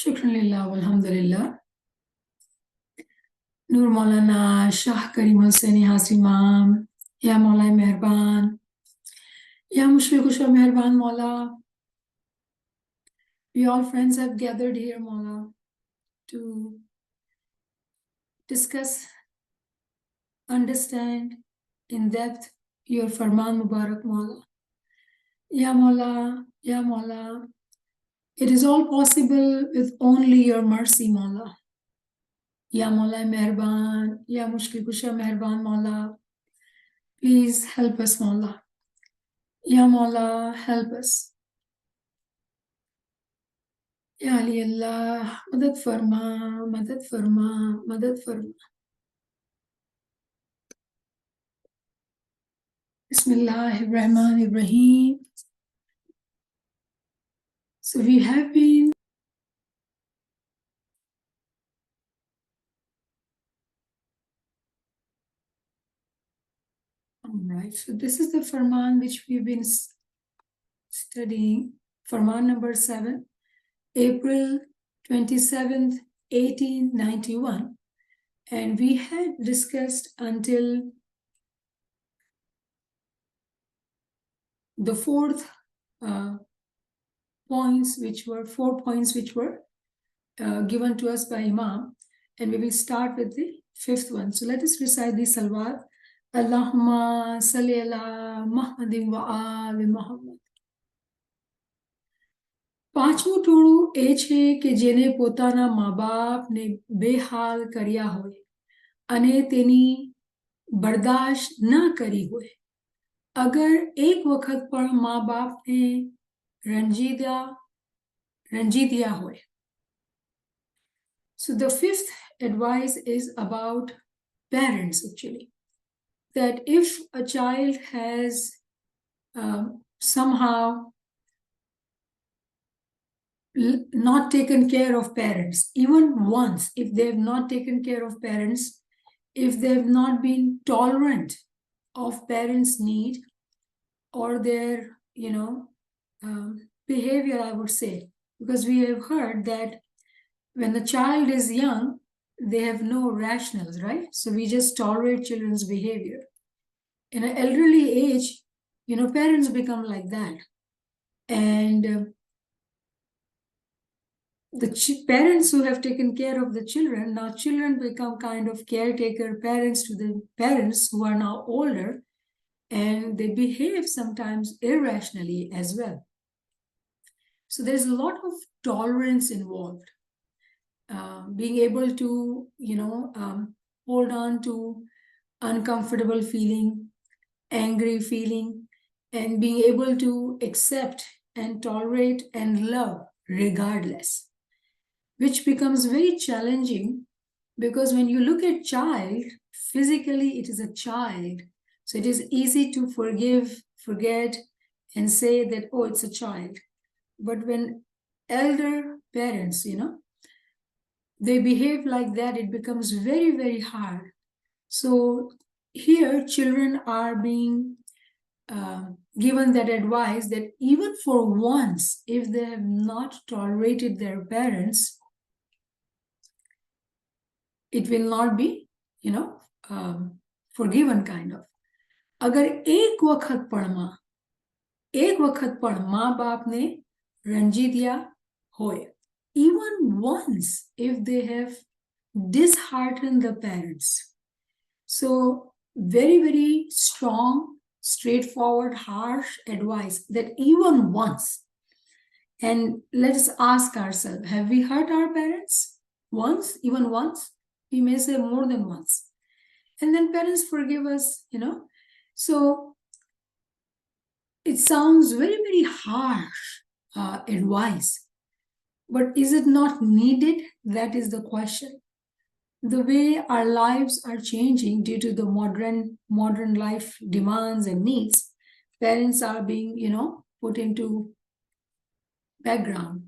Shukran lillah, alhamdulillah. Nur Maulana Shah Karim Hussaini Hasri Imam, Ya Maulai Mehban, Ya Mushfiq Usha Mehban Maula. We all friends have gathered here, Maula, to discuss, understand in depth your Farman Mubarak Maula. Ya Maula, Ya Maula. It is all possible with only your mercy, Maula. Ya Maulai Mehban, Ya Mushfiq Usha Mehban Maula. Please help us, Maula. Ya Maula, help us. Ya Ali Allah, madad farma, madad farma, madad farma. Bismillahirrahmanirrahim. So we have been alright. So this is the Farman which we've been studying. Farman number 7, April 27th, 1891. And we had discussed until the fourth points, which were 4 points which were given to us by Imam, and we will start with the 5th one. So let us recite the salawat. Allahumma salli ala Muhammadin wa ali Muhammad. પાંચમું ટોળું એ છે કે જેને પોતાના મા બાપને બેહાલ કર્યા હોય અને તેની બરદાશ્ત ન કરી હોય. અગર એક વખત પણ મા બાપને રંજી દિયા હોય. So the 5th advice is about parents actually. That if a child has somehow not taken care of parents, even once, if they have not taken care of parents, if they have not been tolerant of parents' need or their, behavior, I would say, because we have heard that when the child is young, they have no rationals, right? So we just tolerate children's behavior. In an elderly age, parents become like that. And the parents who have taken care of the children, now children become kind of caretaker parents to the parents who are now older, and they behave sometimes irrationally as well. So there's a lot of tolerance involved. Being able to, hold on to uncomfortable feeling, angry feeling, and being able to accept and tolerate and love regardless, which becomes very challenging because when you look at child, physically it is a child. So it is easy to forgive, forget, and say that, oh, it's a child. But when elder parents, they behave like that, it becomes very, very hard. So here children are being given that advice that even for once, if they have not tolerated their parents, it will not be, forgiven kind of. अगर एक वक्त पर माँ बाप ने रंजी दिया होए, even once, if they have disheartened the parents. So very, very strong, straightforward, harsh advice that even once. And let us ask ourselves, have we hurt our parents? Once, even once? We may say more than once. And then parents forgive us, So it sounds very, very harsh advice. But is it not needed? That is the question. The way our lives are changing due to the modern life demands and needs, parents are being, put into background.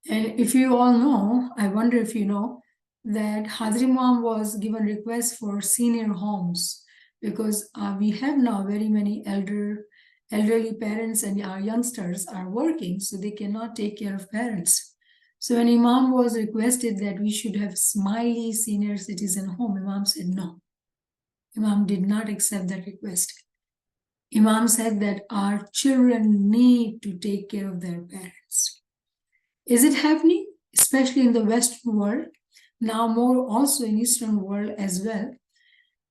And if you all know, I wonder if you know, that Hazri Imam was given requests for senior homes because we have now very many elderly parents and our youngsters are working, so they cannot take care of parents. So when Imam was requested that we should have smiley senior citizen home, Imam said no. Imam did not accept that request. Imam said that our children need to take care of their parents. Is it happening? Especially in the Western world, now more also in Eastern world as well,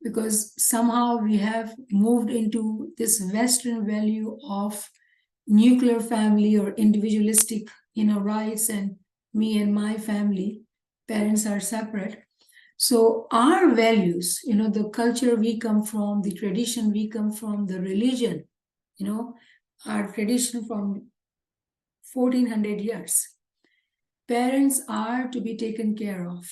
because somehow we have moved into this Western value of nuclear family or individualistic, rights, and me and my family, parents are separate. So our values, the culture we come from, the tradition we come from, the religion, our tradition from 1400 years, parents are to be taken care of,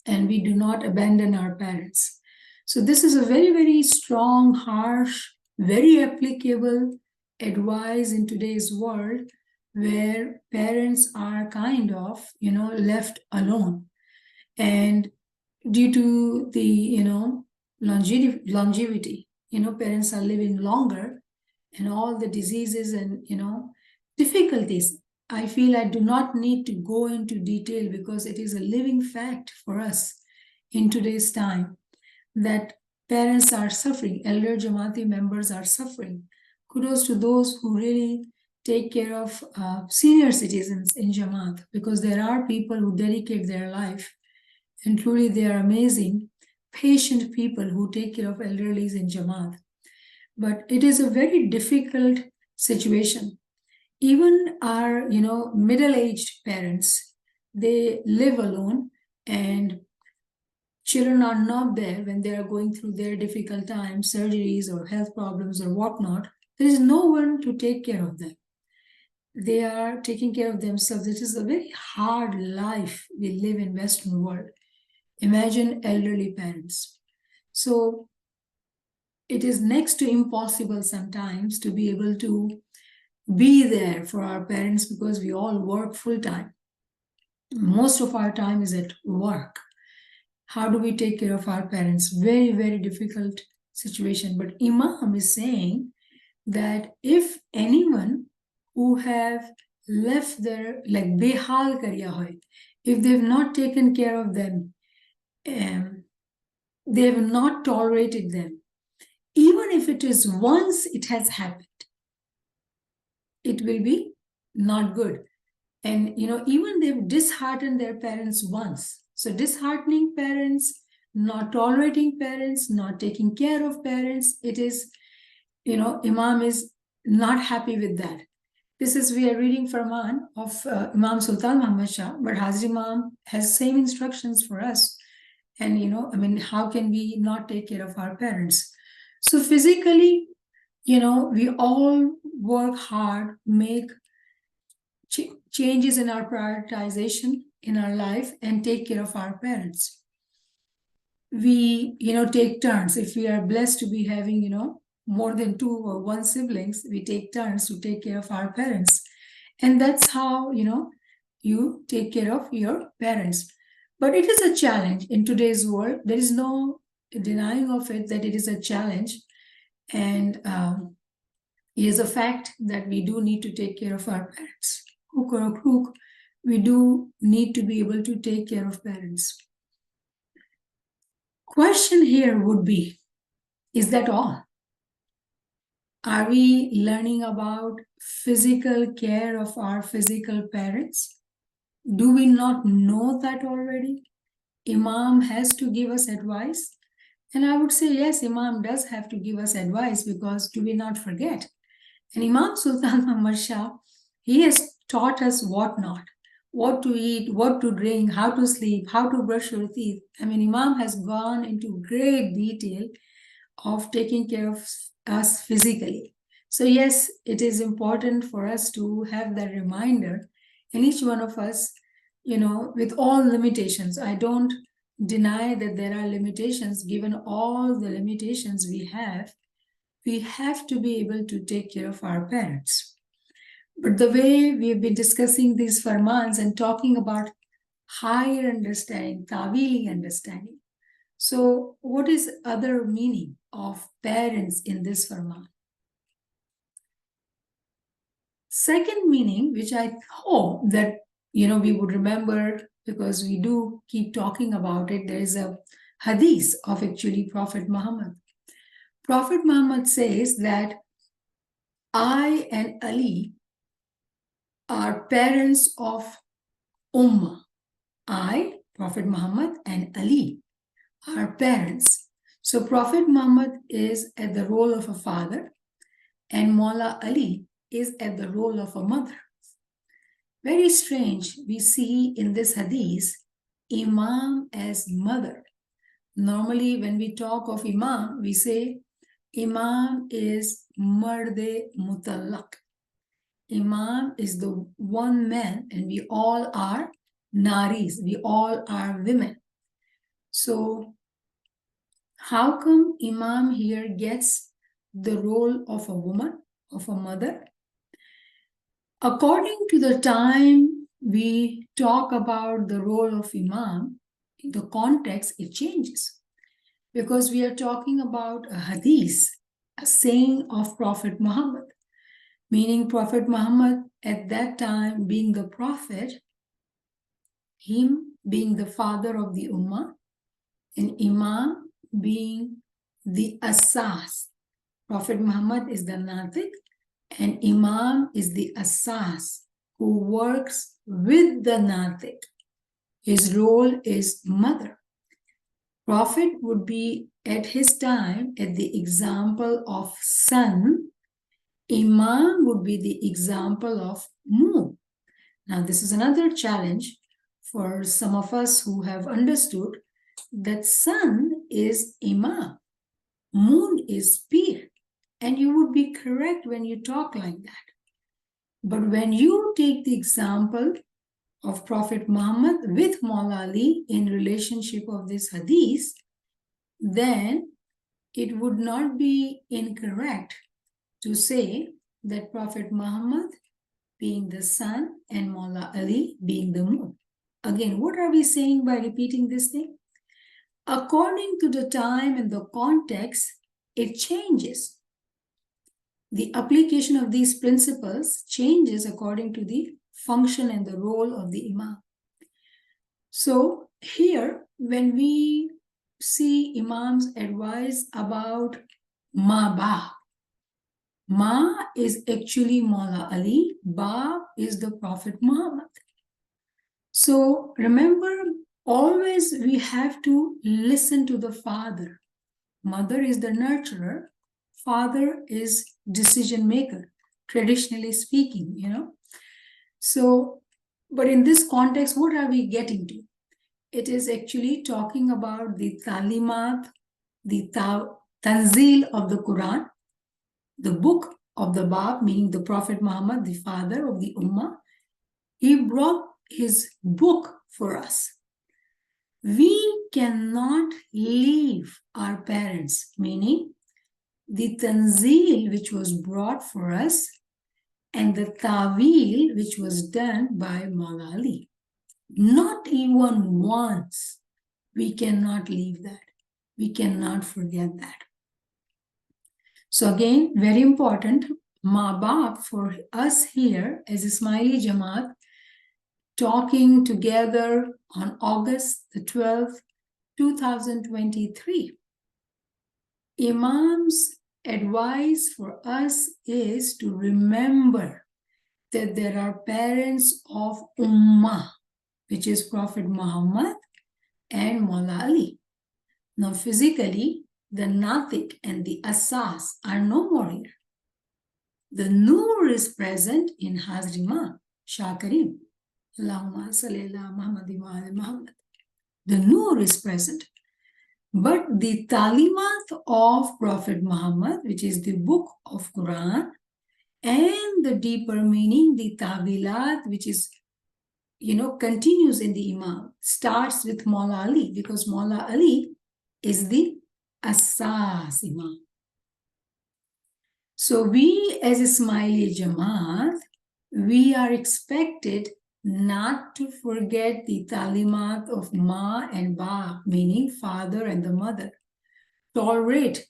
and we do not abandon our parents. So this is a very, very strong, harsh, very applicable advice in today's world, where parents are kind of, left alone. And due to the, longevity, parents are living longer, and all the diseases and, difficulties. I feel I do not need to go into detail because it is a living fact for us in today's time that parents are suffering, elder Jama'ati members are suffering. Kudos to those who really take care of senior citizens in Jama'at, because there are people who dedicate their life, and truly they are amazing, patient people who take care of elderlies in Jama'at. But it is a very difficult situation. Even our, middle-aged parents, they live alone, and children are not there when they are going through their difficult times, surgeries or health problems or whatnot. There is no one to take care of them. They are taking care of themselves. It is a very hard life we live in Western world. Imagine elderly parents. So it is next to impossible sometimes to be able to be there for our parents, because we all work full time. Most of our time is at work. How do we take care of our parents? Very, very difficult situation. But Imam is saying that if anyone who have left their, like behal kariya hoy, if they've not taken care of them, they have not tolerated them, even if it is once it has happened, it will be not good. And even they've disheartened their parents once. So disheartening parents, not tolerating parents, not taking care of parents, it is, Imam is not happy with that. This is, we are reading Farman of Imam Sultan Muhammad Shah, but Hazrat Imam has same instructions for us. And how can we not take care of our parents? So physically, we all work hard, make changes in our prioritization in our life, and take care of our parents. We, take turns. If we are blessed to be having, more than two or one siblings, we take turns to take care of our parents. And that's how, you take care of your parents. But it is a challenge in today's world. There is no denying of it that it is a challenge. And it is a fact that we do need to take care of our parents. Hook or a crook, we do need to be able to take care of parents. Question here would be, is that all? Are we learning about physical care of our physical parents? Do we not know that already? Imam has to give us advice. And I would say, yes, Imam does have to give us advice, because do we not forget? And Imam Sultan Muhammad Shah, he has taught us what not, what to eat, what to drink, how to sleep, how to brush your teeth. Imam has gone into great detail of taking care of us physically. So yes, it is important for us to have that reminder. And each one of us, with all limitations, I don't deny that there are limitations. Given all the limitations we have to be able to take care of our parents. But the way we have been discussing these farmans and talking about higher understanding, tawili understanding. So what is other meaning of parents in this farman? Second meaning, which I hope that we would remember, because we do keep talking about it, there is a hadith of actually Prophet Muhammad. Prophet Muhammad says that I and Ali are parents of Ummah. I, Prophet Muhammad, and Ali are parents. So Prophet Muhammad is at the role of a father, and Maula Ali is at the role of a mother. Very strange, we see in this hadith Imam as mother. Normally, when we talk of Imam, we say Imam is Marde Mutallaq. Imam is the one man, and we all are Naris, we all are women. So, how come Imam here gets the role of a woman, of a mother? According to the time we talk about the role of Imam, in the context, it changes. Because we are talking about a hadith, a saying of Prophet Muhammad, meaning Prophet Muhammad at that time being the prophet, him being the father of the Ummah, and Imam being the Asas. Prophet Muhammad is the Natik, and Imam is the Asas who works with the Natik. His role is mother. Prophet would be at his time at the example of sun. Imam would be the example of moon. Now, this is another challenge for some of us who have understood that sun is Imam, moon is Pir, and you would be correct when you talk like that. But when you take the example of Prophet Muhammad with Maula Ali in relationship of this hadith, then it would not be incorrect to say that Prophet Muhammad being the sun and Maula Ali being the moon. Again, what are we saying by repeating this thing? According to the time and the context, it changes. The application of these principles changes according to the function and the role of the Imam. So here, when we see Imams advise about Ma is actually Maula Ali, Ba is the Prophet Muhammad. So remember, always we have to listen to the father. Mother is the nurturer, father is decision maker, traditionally speaking, So, but in this context, what are we getting to? It is actually talking about the talimat, the tanzil of the Quran, the book of the Bab, meaning the Prophet Muhammad, the father of the Ummah. He brought his book for us. We cannot leave our parents, meaning the tanzil which was brought for us and the tawil which was done by Maula Ali. Not even once. We cannot leave that. We cannot forget that. So again, very important, Ma-Bab for us here as Ismaili Jama'at, talking together on August the 12th, 2023. Imam's advice for us is to remember that there are parents of Ummah, which is Prophet Muhammad and Maula Ali. Now, physically, the Natik and the Asas are no more here. The Noor is present in Hazrima, Shah Karim. Allahumma salli ala Muhammad wa ala Muhammad. The Noor is present. But the Talimat of Prophet Muhammad, which is the book of Quran, and the deeper meaning, the Tawilat, which is, continues in the Imam, starts with Maula Ali, because Maula Ali is the Asas Imam. So we as Ismaili Jamaat, we are expected not to forget the talimat of Ma and Ba, meaning father and the mother. Tolerate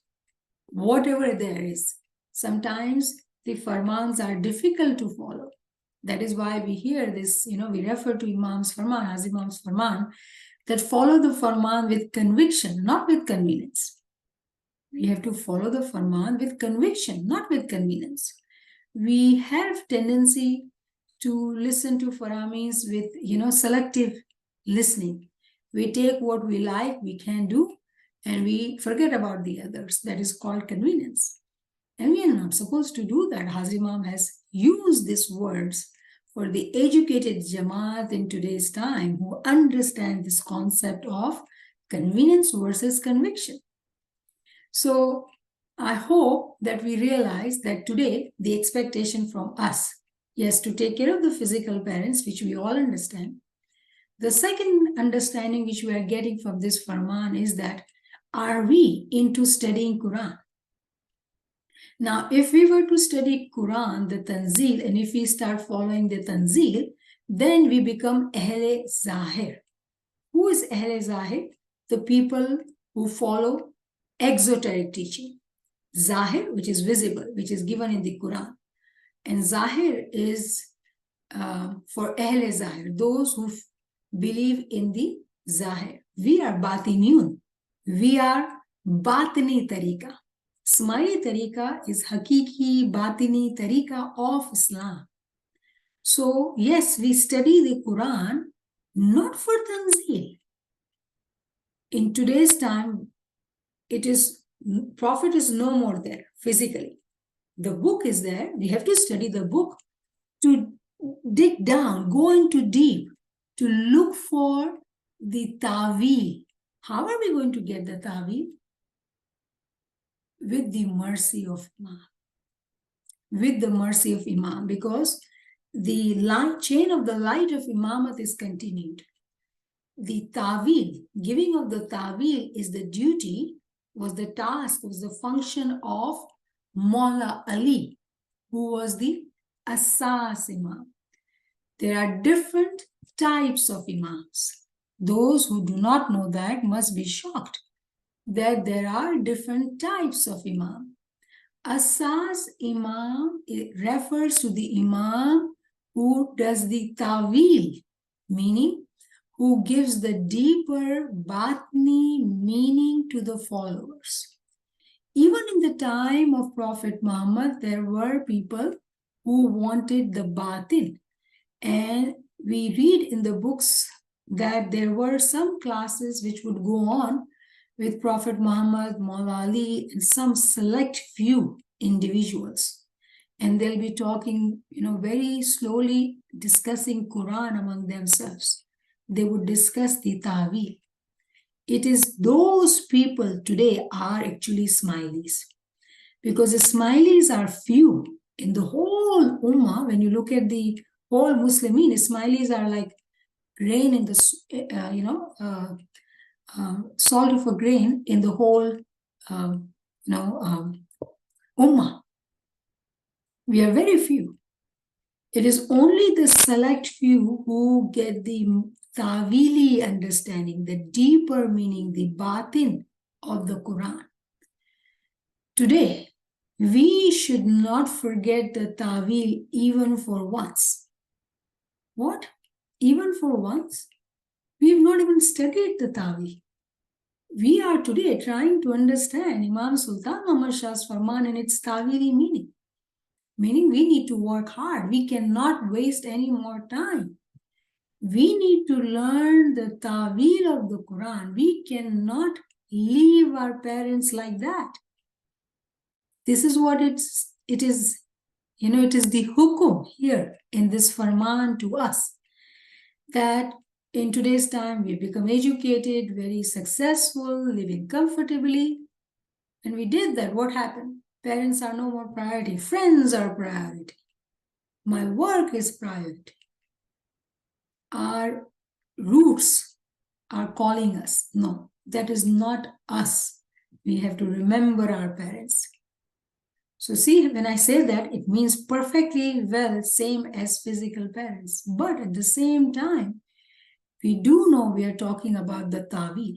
whatever there is. Sometimes the farmans are difficult to follow. That is why we hear this, we refer to Imam's Farman, as Imam's Farman, that follow the Farman with conviction, not with convenience. We have to follow the Farman with conviction, not with convenience. We have tendency to listen to Faramins with, selective listening. We take what we like, we can do, and we forget about the others. That is called convenience. And we are not supposed to do that. Hazrat Imam has used these words for the educated Jama'at in today's time who understand this concept of convenience versus conviction. So I hope that we realize that today the expectation from us, yes, to take care of the physical parents, which we all understand. The second understanding which we are getting from this Farman is that, are we into studying Quran? Now, if we were to study Quran, the Tanzil, and if we start following the Tanzil, then we become Ahle Zahir. Who is Ahle Zahir? The people who follow exoteric teaching. Zahir, which is visible, which is given in the Quran. And Zahir is for Ahle Zahir, those who believe in the Zahir. We are Batiniyun. We are Batini Tariqa. Ismaili Tariqa is Hakiki Batini Tariqa of Islam. So, yes, we study the Quran not for Tanzil. In today's time, Prophet is no more there physically. The book is there. We have to study the book to dig down, go into deep, to look for the ta'wil. How are we going to get the ta'wil? With the mercy of Imam. With the mercy of Imam, because the chain of the light of Imamat is continued. The ta'wil, giving of the ta'wil is the duty, was the task, was the function of Maula Ali, who was the Asas Imam. There are different types of Imams. Those who do not know that must be shocked that there are different types of Imam. Asas Imam, it refers to the Imam who does the ta'wil, meaning who gives the deeper Batni meaning to the followers. Even in the time of Prophet Muhammad, there were people who wanted the Batin. And we read in the books that there were some classes which would go on with Prophet Muhammad, Maula Ali, and some select few individuals. And they'll be talking, very slowly discussing Quran among themselves. They would discuss the ta'wil. It is those people today are actually Ismailis. Because Ismailis are few in the whole Ummah. When you look at the whole Muslimin, Ismailis are like grain in the, salt of a grain in the whole, Ummah. We are very few. It is only the select few who get the ta'wili understanding, the deeper meaning, the batin of the Quran. Today, we should not forget the ta'wil even for once. What? Even for once? We have not even studied the ta'wil. We are today trying to understand Imam Sultan Muhammad Shah's Farman and its ta'wili meaning. Meaning we need to work hard. We cannot waste any more time. We need to learn the ta'wil of the Quran. We cannot leave our parents like that. This is what it is. It is the hukum here in this Farman to us, that in today's time we become educated, very successful, living comfortably. And we did that. What happened? Parents are no more priority. Friends are priority. My work is priority. Our roots are calling us. No, that is not us. We have to remember our parents. So see, when I say that, it means perfectly well same as physical parents. But at the same time, we do know we are talking about the ta'wil.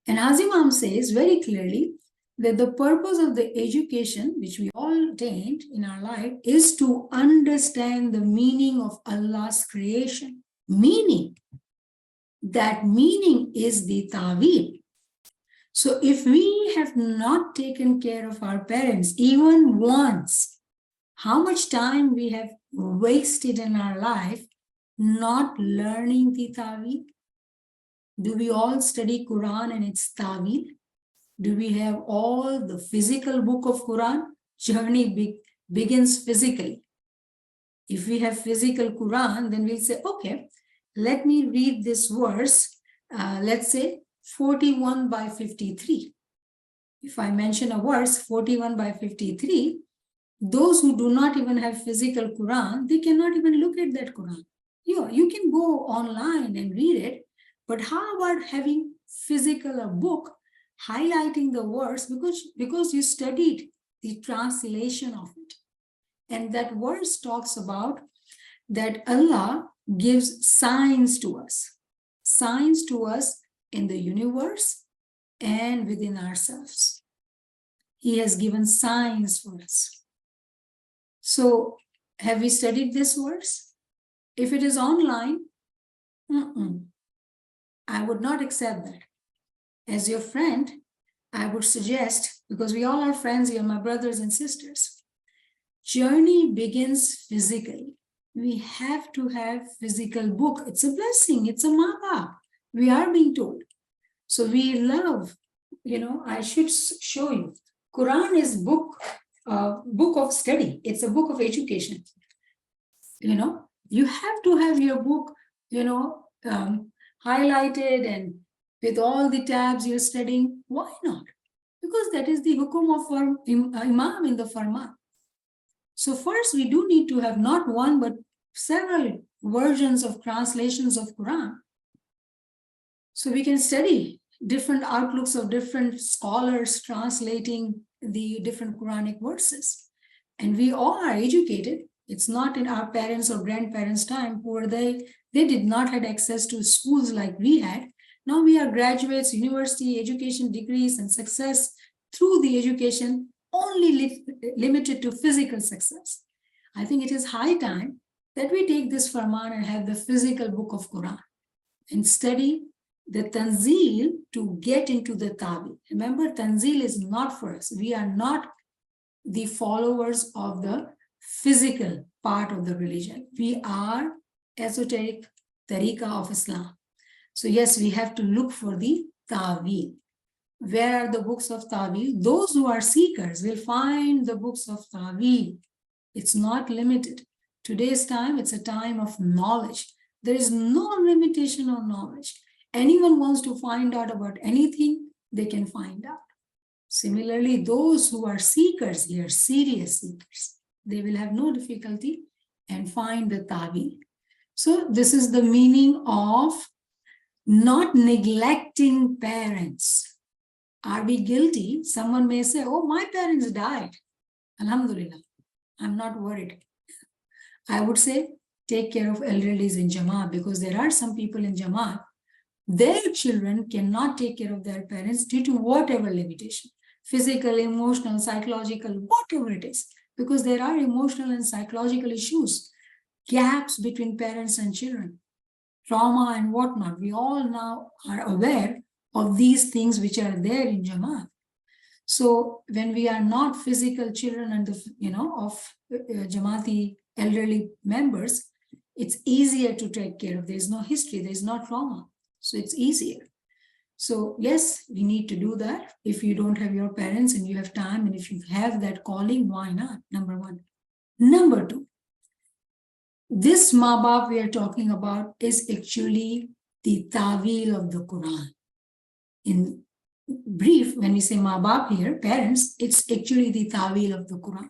And as Imam says very clearly that the purpose of the education which we all attained in our life is to understand the meaning of Allah's creation. Meaning. That meaning is the ta'wil. So if we have not taken care of our parents even once, how much time we have wasted in our life not learning the ta'wil? Do we all study Quran and its ta'wil? Do we have all the physical book of Quran? Journey begins physically. If we have physical Quran, then we'll say, okay, let me read this verse, let's say 41 by 53. If I mention a verse, 41 by 53, those who do not even have physical Quran, they cannot even look at that Quran. You can go online and read it, but how about having physical a book highlighting the verse because you studied the translation of it. And that verse talks about that Allah gives signs to us in the universe and within ourselves. He has given signs for us. So have we studied this verse? If it is online, I would not accept that. As your friend, I would suggest, because we all are friends, you're my brothers and sisters, journey begins physically. We have to have physical book. It's a blessing. It's a ma-bap. We are being told. So we love, I should show you. Quran is book of study. It's a book of education. You have to have your book, highlighted and with all the tabs you're studying. Why not? Because that is the hukum of our Imam in the Farman. So first, we do need to have not one, but several versions of translations of Quran. So we can study different outlooks of different scholars translating the different Quranic verses. And we all are educated. It's not in our parents or grandparents' time who they did not have access to schools like we had. Now we are graduates, university, education, degrees, and success through the education only limited to physical success. I think it is high time that we take this Farman and have the physical book of Quran and study the Tanzil to get into the Ta'wil. Remember, Tanzil is not for us. We are not the followers of the physical part of the religion. We are esoteric tariqah of Islam. So yes, we have to look for the Ta'wil. Where are the books of Ta'wil? Those who are seekers will find the books of Ta'wil. It's not limited. Today's time, it's a time of knowledge. There is no limitation on knowledge. Anyone wants to find out about anything, they can find out. Similarly, those who are seekers here, serious seekers, they will have no difficulty and find the Ta'wil. So this is the meaning of not neglecting parents. Are we guilty? Someone may say, oh, my parents died. Alhamdulillah, I'm not worried. I would say, take care of elderlies in Jama'at, because there are some people in Jama'at, their children cannot take care of their parents due to whatever limitation, physical, emotional, psychological, whatever it is, because there are emotional and psychological issues, gaps between parents and children, trauma and whatnot. We all now are aware of these things which are there in Jama'at. So when we are not physical children and of Jama'ati elderly members, it's easier to take care of. There's no history, there's no trauma. So it's easier. So yes, we need to do that. If you don't have your parents and you have time, and if you have that calling, why not? Number one. Number two, this ma-bap we are talking about is actually the Ta'wil of the Quran. In brief, when we say ma-bap here, parents, it's actually the Ta'wil of the Quran.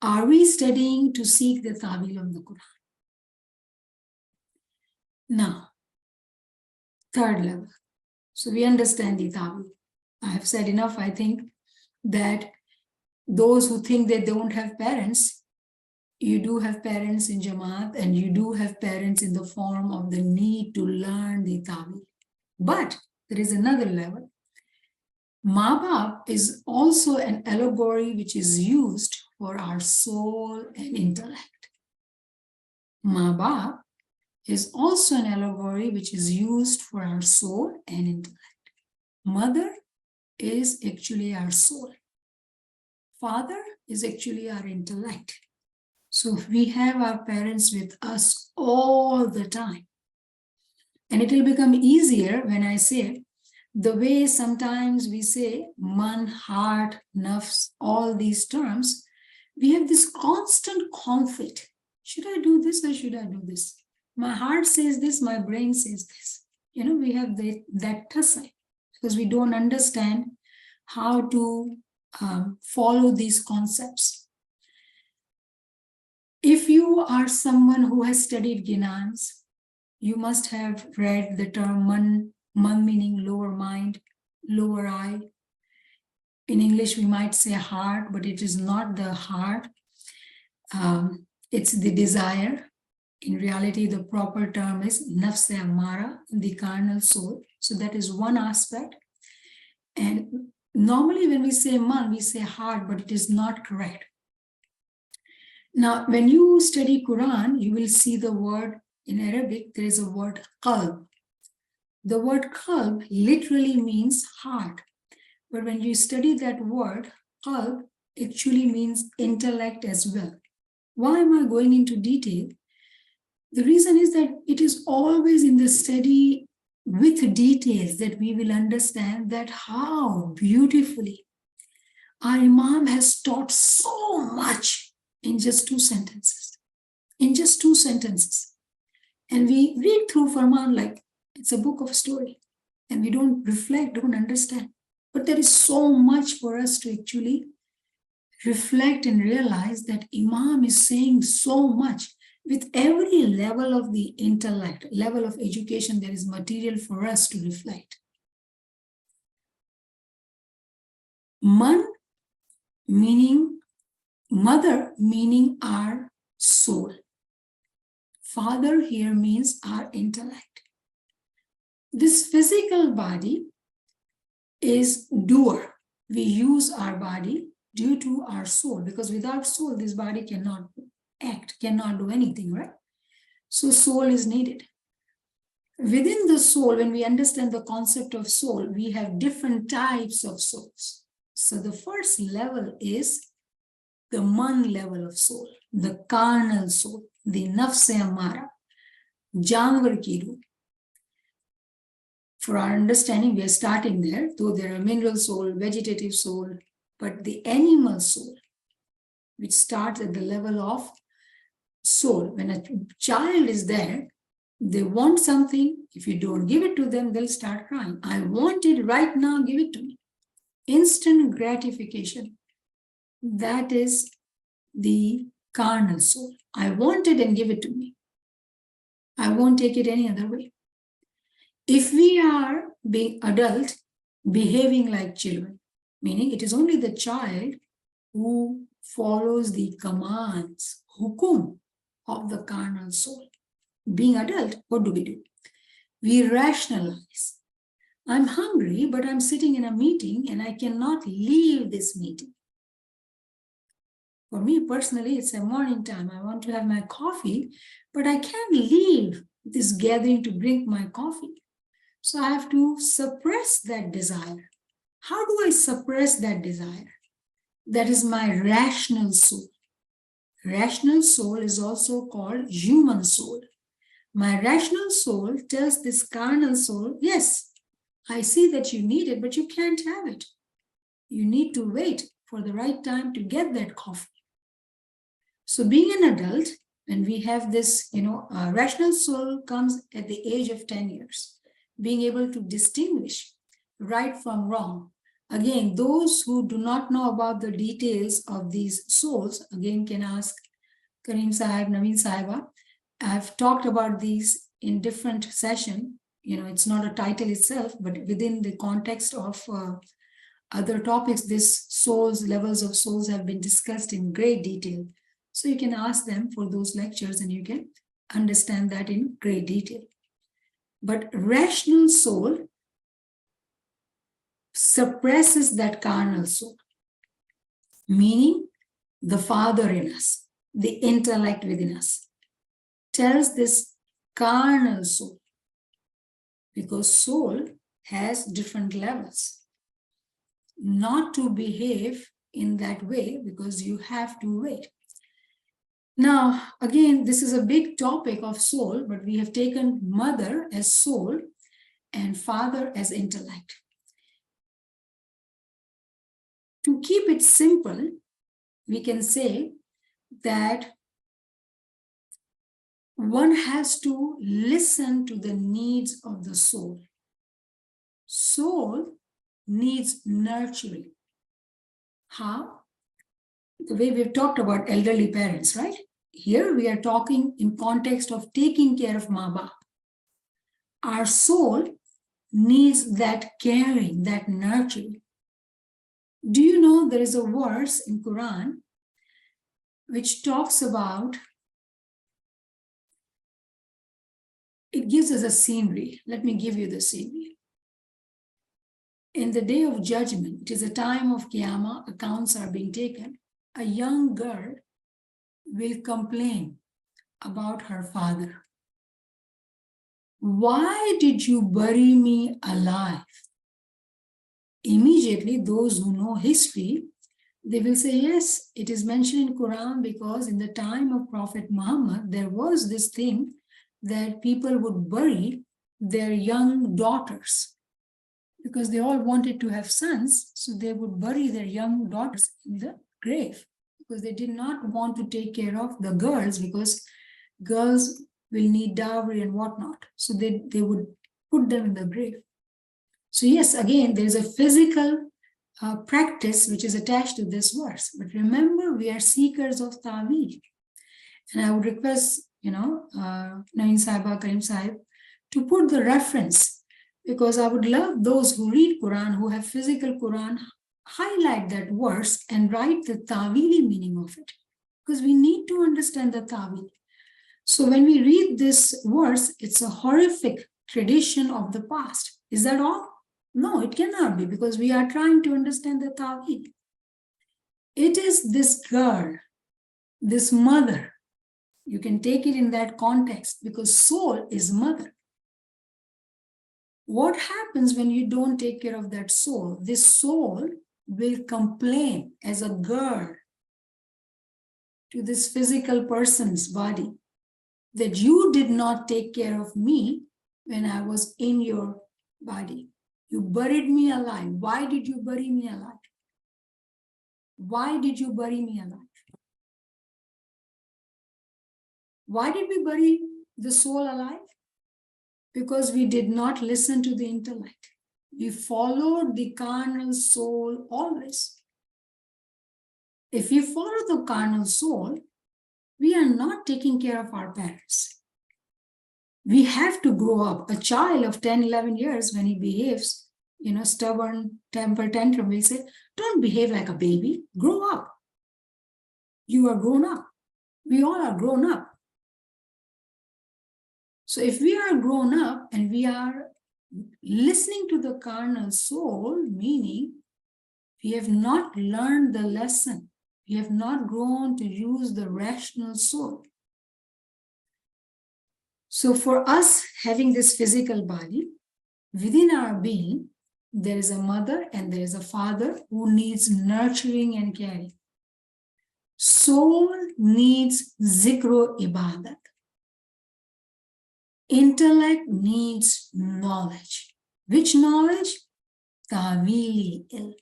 Are we studying to seek the Ta'wil of the Quran? Now, third level. So we understand the Ta'wil. I have said enough. I think that those who think they don't have parents, you do have parents in Jama'at, and you do have parents in the form of the need to learn the Ta'wil. But there is another level. Ma-Bap is also an allegory which is used for our soul and intellect. Ma-Bap is also an allegory which is used for our soul and intellect. Mother is actually our soul. Father is actually our intellect. So we have our parents with us all the time. And it will become easier when I say the way sometimes we say man, heart, nafs, all these terms, we have this constant conflict. Should I do this or should I do this? My heart says this, my brain says this. We have that tussle because we don't understand how to follow these concepts. If you are someone who has studied Gnans, you must have read the term man meaning lower mind, lower eye. In English, we might say heart, but it is not the heart. It's the desire. In reality, the proper term is nafs-e ammara, the carnal soul. So that is one aspect. And normally when we say man, we say heart, but it is not correct. Now, when you study Quran, you will see the word in Arabic, there is a word qalb. The word qalb literally means heart. But when you study that word, qalb actually means intellect as well. Why am I going into detail? The reason is that it is always in the study with details that we will understand that how beautifully our Imam has taught so much in just 2 sentences. In just 2 sentences. And we read through Farman like it's a book of story. And we don't reflect, don't understand. But there is so much for us to actually reflect and realize that Imam is saying so much. With every level of the intellect, level of education, there is material for us to reflect. Man meaning, mother meaning our soul. Father here means our intellect. This physical body is doer. We use our body due to our soul, because without soul, this body cannot act, cannot do anything, right? So soul is needed. Within the soul, when we understand the concept of soul, we have different types of souls. So the first level is the man level of soul, the carnal soul, the nafs-e ammara, janwar ki ruh. For our understanding, we are starting there, though there are mineral soul, vegetative soul, but the animal soul, which starts at the level of soul. When a child is there, they want something. If you don't give it to them, they'll start crying. I want it right now, give it to me. Instant gratification. That is the carnal soul. I want it and give it to me. I won't take it any other way. If we are being adult, behaving like children, meaning it is only the child who follows the commands, hukum, of the carnal soul. Being adult, what do? We rationalize. I'm hungry, but I'm sitting in a meeting and I cannot leave this meeting. For me personally, it's a morning time. I want to have my coffee, but I can't leave this gathering to drink my coffee. So I have to suppress that desire. How do I suppress that desire? That is my rational soul. Rational soul is also called human soul. My rational soul tells this carnal soul, yes, I see that you need it, but you can't have it. You need to wait for the right time to get that coffee. So being an adult, when we have this, rational soul comes at the age of 10 years, being able to distinguish right from wrong. Again, those who do not know about the details of these souls, again, can ask Kareem Sahib, Naveen Sahiba. I've talked about these in different sessions. It's not a title itself, but within the context of other topics, this souls, levels of souls have been discussed in great detail. So you can ask them for those lectures and you can understand that in great detail. But rational soul suppresses that carnal soul, meaning the Father in us, the intellect within us, tells this carnal soul, because soul has different levels, not to behave in that way, because you have to wait. Now, again, this is a big topic of soul, but we have taken mother as soul and father as intellect. To keep it simple, we can say that one has to listen to the needs of the soul. Soul needs nurturing. How? The way we've talked about elderly parents, right? Here we are talking in context of taking care of Ma-Baap. Our soul needs that caring, that nurturing. Do you know there is a verse in Quran which talks about, it gives us a scenery. Let me give you the scenery. In the day of judgment, it is a time of Qiyamah, accounts are being taken. A young girl will complain about her father. Why did you bury me alive? Immediately, those who know history, they will say, yes, it is mentioned in Quran because in the time of Prophet Muhammad, there was this thing that people would bury their young daughters because they all wanted to have sons. So they would bury their young daughters in the grave because they did not want to take care of the girls, because girls will need dowry and whatnot. So they would put them in the grave. So yes, again, there's a physical practice which is attached to this verse. But remember, we are seekers of ta'wil. And I would request, Nain Sahiba, Karim Sahib, to put the reference, because I would love those who read Quran, who have physical Quran, highlight that verse and write the ta'wili meaning of it, because we need to understand the ta'wil. So when we read this verse, it's a horrific tradition of the past. Is that all? No, it cannot be, because we are trying to understand the ta'wil. It is this girl, this mother. You can take it in that context, because soul is mother. What happens when you don't take care of that soul? This soul will complain as a girl to this physical person's body that you did not take care of me when I was in your body. You buried me alive. Why did you bury me alive? Why did you bury me alive? Why did we bury the soul alive? Because we did not listen to the intellect. We followed the carnal soul always. If we follow the carnal soul, we are not taking care of our parents. We have to grow up. A child of 10, 11 years, when he behaves, stubborn, temper tantrum, we say, don't behave like a baby, grow up. You are grown up. We all are grown up. So if we are grown up and we are listening to the carnal soul, meaning we have not learned the lesson, we have not grown to use the rational soul. So for us, having this physical body, within our being, there is a mother and there is a father who needs nurturing and caring. Soul needs zikro ibadat. Intellect needs knowledge. Which knowledge? Ta'wili ilm.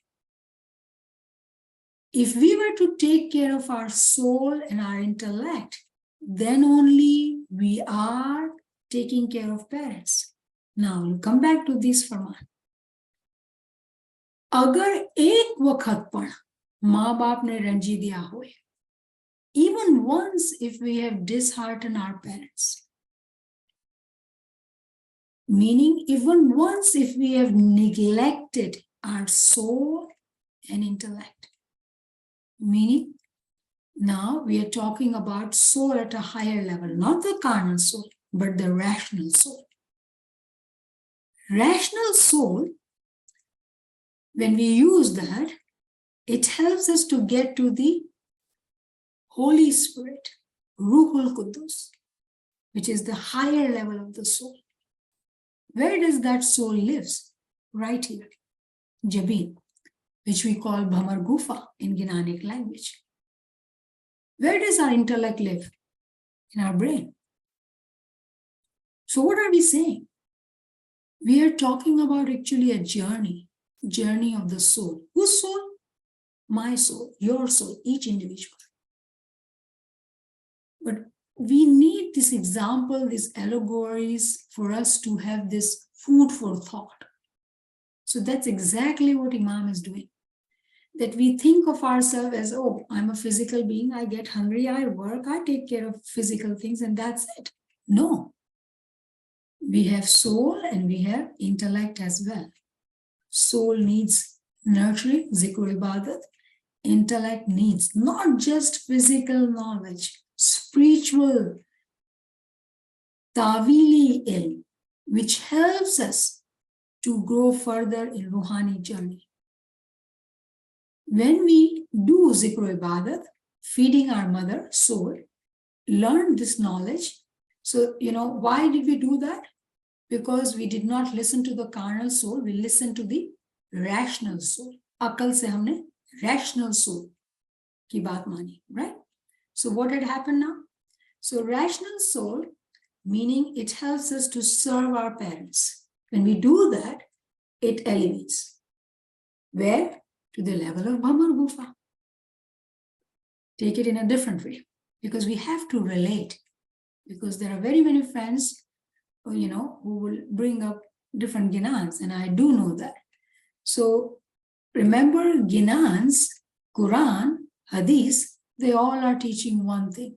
If we were to take care of our soul and our intellect, then only we are taking care of parents. Now, you come back to this Farman. अगर एक वक्त पर माँ बाप ने रंजी दिया होए, even once if we have disheartened our parents, meaning even once if we have neglected our soul and intellect, meaning now we are talking about soul at a higher level, not the carnal soul, but the rational soul. Rational soul When we use that, it helps us to get to the Holy Spirit, Ruhul Qudus, which is the higher level of the soul. Where does that soul lives? Right here, Jabin, which we call Bhamar Gufa in Gnanic language. Where does our intellect live? In our brain. So what are we saying? We are talking about actually a journey of the soul. Whose soul? My soul, your soul, each individual. But we need this example, these allegories for us to have this food for thought. So that's exactly what Imam is doing. That we think of ourselves as, oh, I'm a physical being, I get hungry, I work, I take care of physical things, and that's it. No. We have soul and we have intellect as well. Soul needs nurturing, zikr ibadat. Intellect needs not just physical knowledge, spiritual, tawili ilm, which helps us to grow further in Ruhani journey. When we do zikr ibadat, feeding our mother, soul, learn this knowledge. So, why did we do that? Because we did not listen to the carnal soul, we listened to the rational soul. Akal se humne rational soul ki baat mani, right? So what had happened now? So rational soul, meaning it helps us to serve our parents. When we do that, it elevates. Where? To the level of Bhamar Gufa. Take it in a different way, because we have to relate. Because there are very many friends, who will bring up different ginans, and I do know that. So remember, ginans, Quran, Hadith, they all are teaching one thing.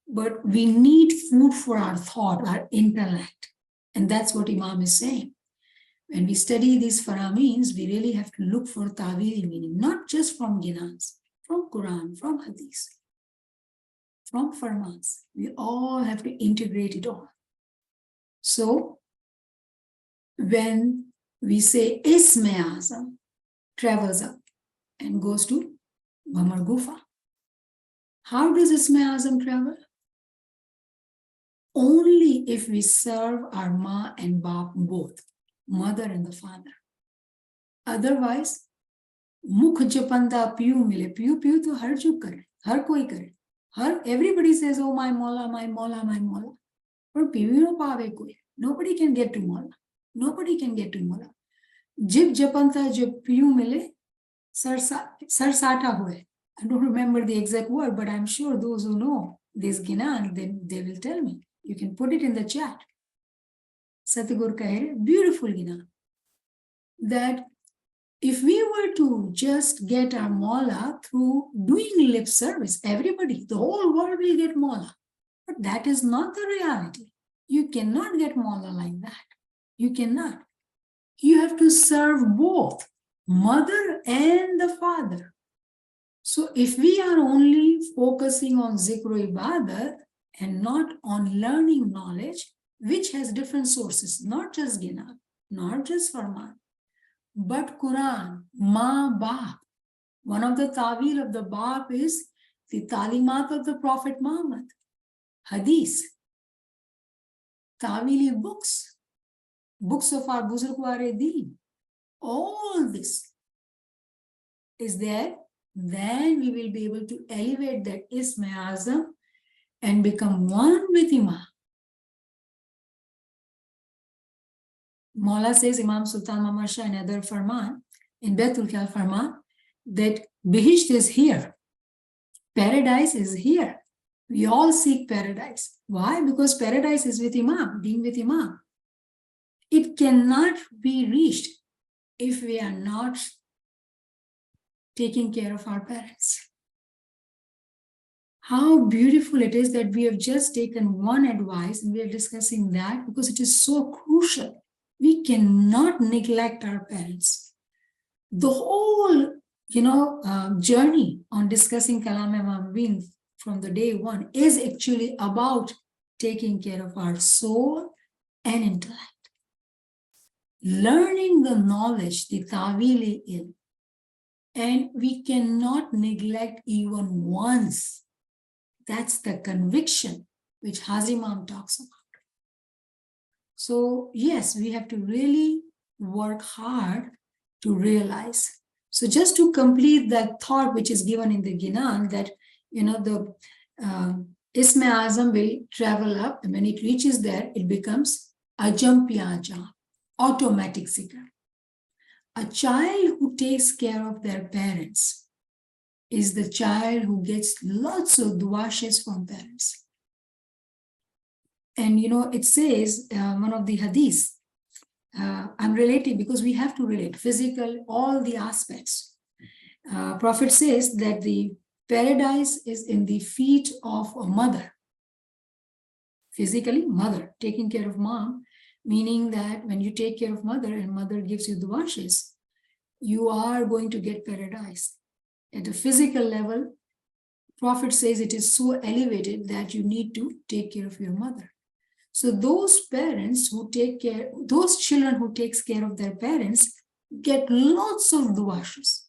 But we need food for our thought, our intellect. And that's what Imam is saying. When we study these farameens, we really have to look for ta'wili meaning, not just from ginans, from Quran, from Hadith, from farmans. We all have to integrate it all. So when we say Isme Azam travels up and goes to Bhamar Gufa, how does Isme Azam travel? Only if we serve our Ma and Baap both, mother and the father. Otherwise, mukh japanda piyu mile, piyu to har chuk kare, har koi kare. Everybody says, oh, my Mola, my Mola, my Mola. But piyu no paave koi. Nobody can get to Mola. Nobody can get to Mola. Jib japanta jib piyu mile, sar sata hue. I don't remember the exact word, but I'm sure those who know this Ginan, they will tell me. You can put it in the chat. Satyagur Kahere, beautiful Ginan. That if we were to just get our Mola through doing lip service, everybody, the whole world will get Mola. But that is not the reality. You cannot get Mola like that. You cannot. You have to serve both, mother and the father. So if we are only focusing on zikr ibadat and not on learning knowledge, which has different sources, not just Gina, not just Farman, but Quran, Ma, Baap. One of the ta'wil of the Baap is the talimat of the Prophet Muhammad, Hadith, ta'wili books of our Buzurgware Deen. All this is there. Then we will be able to elevate that Isme Azam and become one with Imam. Maula says, Imam Sultan Muhammad Shah and other Farman, in Baitul Khal Farman, that Bihisht is here. Paradise is here. We all seek paradise. Why? Because paradise is with Imam, being with Imam. It cannot be reached if we are not taking care of our parents. How beautiful it is that we have just taken one advice and we are discussing that because it is so crucial. We cannot neglect our parents. The whole, journey on discussing Kalam-i Imam-i Mubin from the day one is actually about taking care of our soul and intellect. learning the knowledge, the ta'wil-e-ilm. And we cannot neglect even once. That's the conviction which Hazimam talks about. So yes, we have to really work hard to realize. So just to complete that thought which is given in the Ginan, that the Isme Azam will travel up, and when it reaches there, it becomes Ajam Piaja, automatic zikr. A child who takes care of their parents is the child who gets lots of duashes from parents. And it says, one of the hadiths, I'm relating because we have to relate physical, all the aspects. Prophet says that the paradise is in the feet of a mother. Physically, mother, taking care of mom, meaning that when you take care of mother and mother gives you duashes, you are going to get paradise. At a physical level, Prophet says it is so elevated that you need to take care of your mother. So those parents who take care, those children who takes care of their parents get lots of duashes.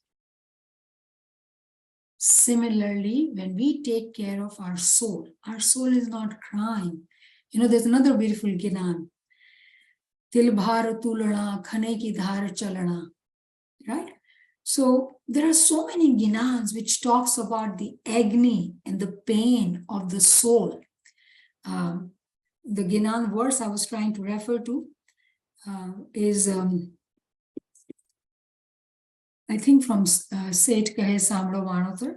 Similarly, when we take care of our soul is not crying. There's another beautiful Ginan. Til bhar tulana, khane ki dhar chalana. Right? So there are so many Ginans which talks about the agony and the pain of the soul. The Ginan verse I was trying to refer to is, I think from Seth Kahe Samro Vanotar,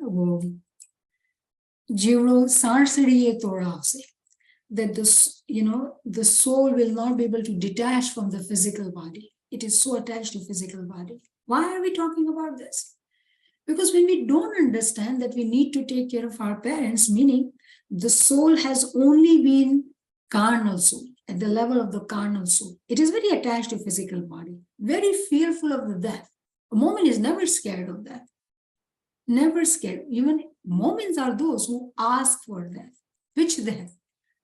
Jivro Sarsariye Torase, that the soul will not be able to detach from the physical body. It is so attached to physical body. Why are we talking about this? Because when we don't understand that we need to take care of our parents, meaning the soul has only been carnal soul, at the level of the carnal soul. It is very attached to physical body, very fearful of the death. A mu'min is never scared of death. Never scared. Even mu'mins are those who ask for death. Which death?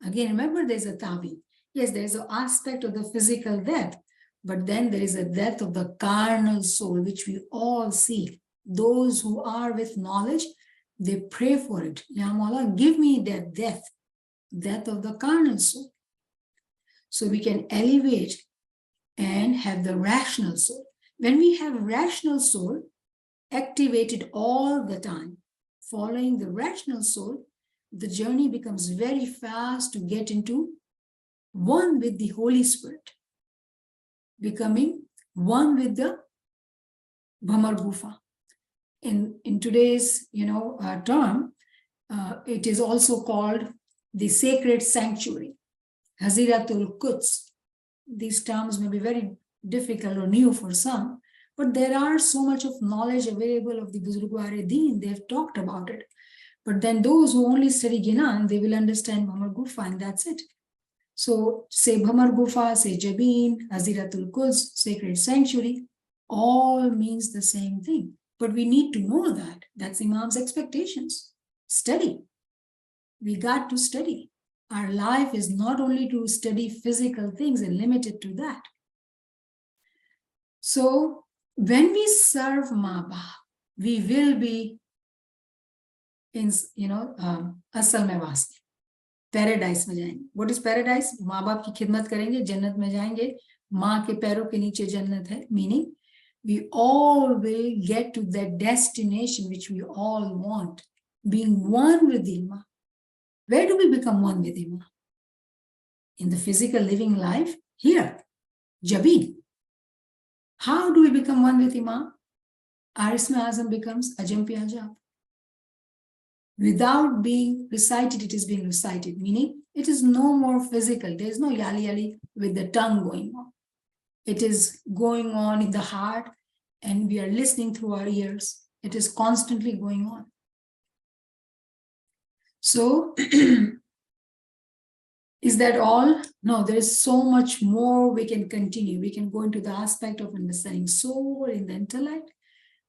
Again, remember there's a tabi. Yes, there's an aspect of the physical death, but then there is a death of the carnal soul, which we all see. Those who are with knowledge, they pray for it. Ya Mawla, give me that death of the carnal soul. So we can elevate and have the rational soul. When we have rational soul activated all the time, following the rational soul, the journey becomes very fast to get into one with the Holy Spirit, becoming one with the Bhamar Gufa. In today's term, it is also called the sacred sanctuary, Haziratul Quds. These terms may be very difficult or new for some, but there are so much of knowledge available of the Buzurgware Deen. They have talked about it. But then those who only study Ginan, they will understand Bhamar Gufa, and that's it. So say Bhamar Gufa, say Jabin, Haziratul Quds, sacred sanctuary, all means the same thing. But we need to know that. That's Imam's expectations. Study. We got to study. Our life is not only to study physical things and limited to that. So when we serve Ma-Baap, we will be in, asal mein vaste. Paradise में जाएंगे. What is paradise? माँ बाप की खिदमत करेंगे, जन्नत में जाएंगे. माँ के पैरों के नीचे जन्नत है. Meaning, we all will get to that destination which we all want, being one with Imam. Where do we become one with Imam? In the physical living life? Here, Jabin. How do we become one with Imam? Our Isme Azam becomes Ajam Pi Ajab. Without being recited, it is being recited, meaning it is no more physical. There is no yali yali with the tongue going on. It is going on in the heart, and we are listening through our ears. It is constantly going on. So, is that all? No, there is so much more we can continue. We can go into the aspect of understanding soul in the intellect,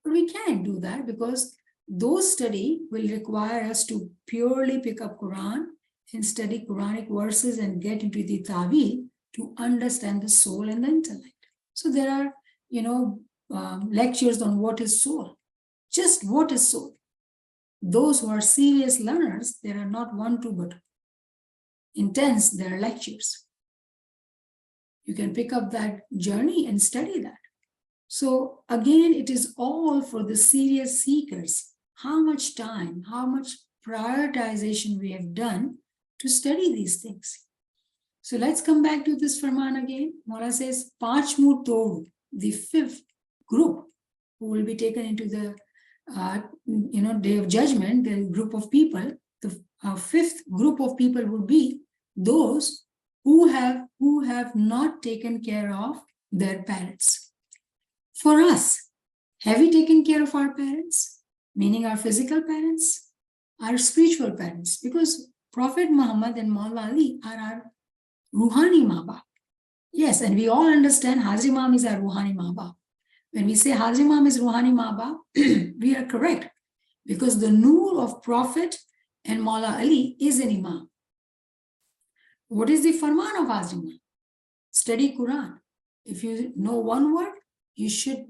but we can't do that because those study will require us to purely pick up Quran and study Quranic verses and get into the ta'wil to understand the soul and the intellect. So there are, lectures on what is soul, just what is soul. Those who are serious learners, there are not one, two, but intense, there are lectures. You can pick up that journey and study that. So again, it is all for the serious seekers. How much time, how much prioritization we have done to study these things. So let's come back to this Farman again. Mola says, Panchmu Todu, the fifth group who will be taken into the day of judgment, the group of people, the fifth group of people will be those who have not taken care of their parents. For us, have we taken care of our parents? Meaning our physical parents, our spiritual parents, because Prophet Muhammad and Maula Ali are our Ruhani Maba. Yes, and we all understand Hazrat Imam is our Ruhani Maba. When we say Hazrat Imam is Ruhani Maba, we are correct, because the Noor of Prophet and Maula Ali is an Imam. What is the Farman of Hazrat Imam? Study Quran. If you know one word, you should,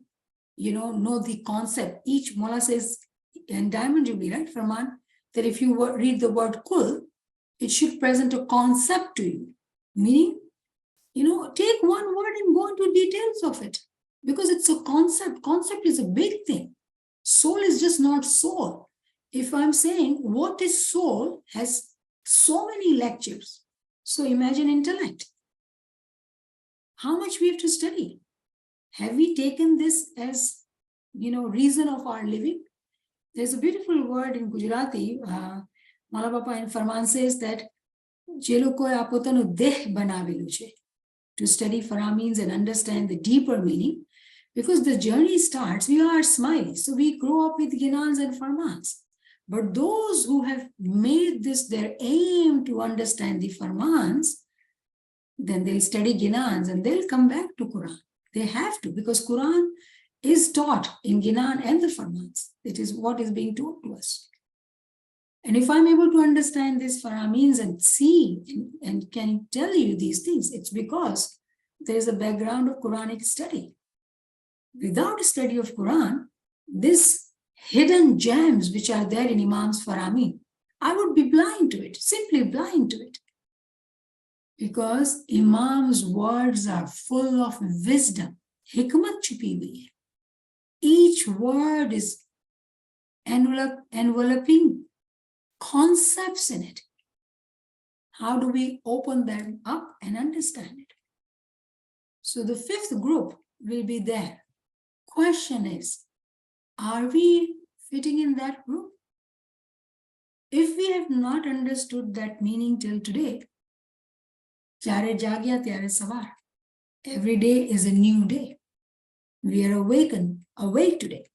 know the concept. Each Mullah says in Diamond Jubilee, right, Farman, that if you read the word Kul, it should present a concept to you. Meaning, take one word and go into details of it, because it's a concept. Concept is a big thing. Soul is just not soul. If I'm saying what is soul has so many lectures. So imagine intellect. How much we have to study. Have we taken this as, reason of our living? There's a beautiful word in Gujarati. Malabapa in Farman says that to study Faramins and understand the deeper meaning, because the journey starts, we are smiley. So we grow up with Ginans and Farmans. But those who have made this their aim to understand the Farmans, then they'll study Ginans and they'll come back to Quran. They have to, because Quran is taught in Ginan and the Farmans. It is what is being taught to us. And if I'm able to understand this Faramins and see and can tell you these things, it's because there is a background of Quranic study. Without a study of Quran, this hidden gems which are there in Imam's Faramin, I would be blind to it, simply blind to it. Because Imam's words are full of wisdom. Hikmat chupi hui hai. Each word is enveloping concepts in it. How do we open them up and understand it? So the fifth group will be there. Question is, are we fitting in that group? If we have not understood that meaning till today, Jare jagya tyare savar. Every day is a new day. We are awake today.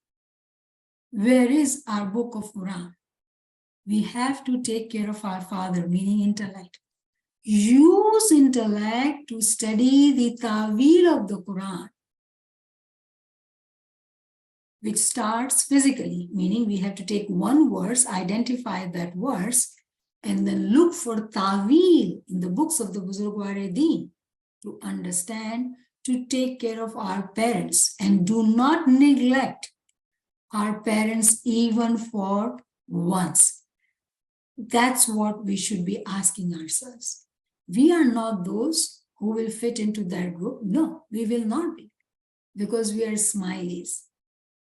Where is our book of Quran? We have to take care of our father, meaning intellect. Use intellect to study the ta'wil of the Quran, which starts physically, meaning we have to take one verse, identify that verse, and then look for ta'wil in the books of the Buzurgwar-e-Deen to understand, to take care of our parents, and do not neglect our parents even for once. That's what we should be asking ourselves. We are not those who will fit into that group. No, we will not be, because we are smileys.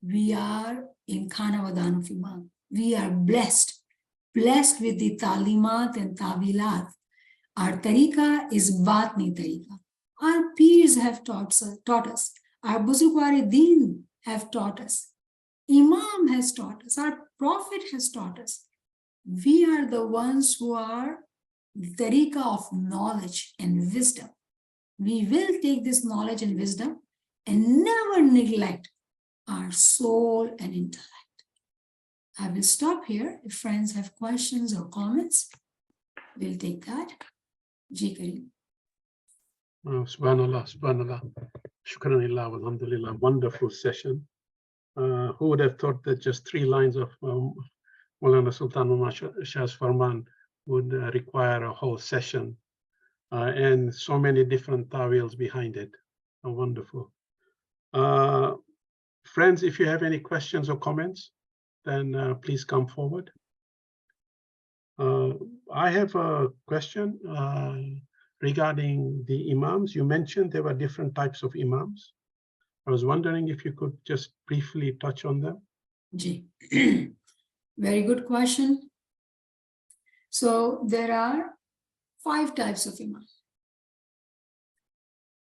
We are in Khanavadan of Imam. We are blessed with the talimat and tawilat. Our tariqa is batni tariqa. Our peers have taught us. Our Buzurgwar-e-Deen have taught us. Imam has taught us. Our Prophet has taught us. We are the ones who are the tariqa of knowledge and wisdom. We will take this knowledge and wisdom and never neglect our soul and intellect. I will stop here. If friends have questions or comments, we'll take that. Ji Kareem. Subhanallah, subhanallah. Shukranillah, alhamdulillah. Wonderful session. Who would have thought that just 3 lines of Maulana Sultan Shah's Farman would require a whole session and so many different tawils behind it. Wonderful. Friends, if you have any questions or comments, then please come forward. I have a question regarding the imams. You mentioned there were different types of imams. I was wondering if you could just briefly touch on them. Ji. Very good question. So there are 5 types of imam.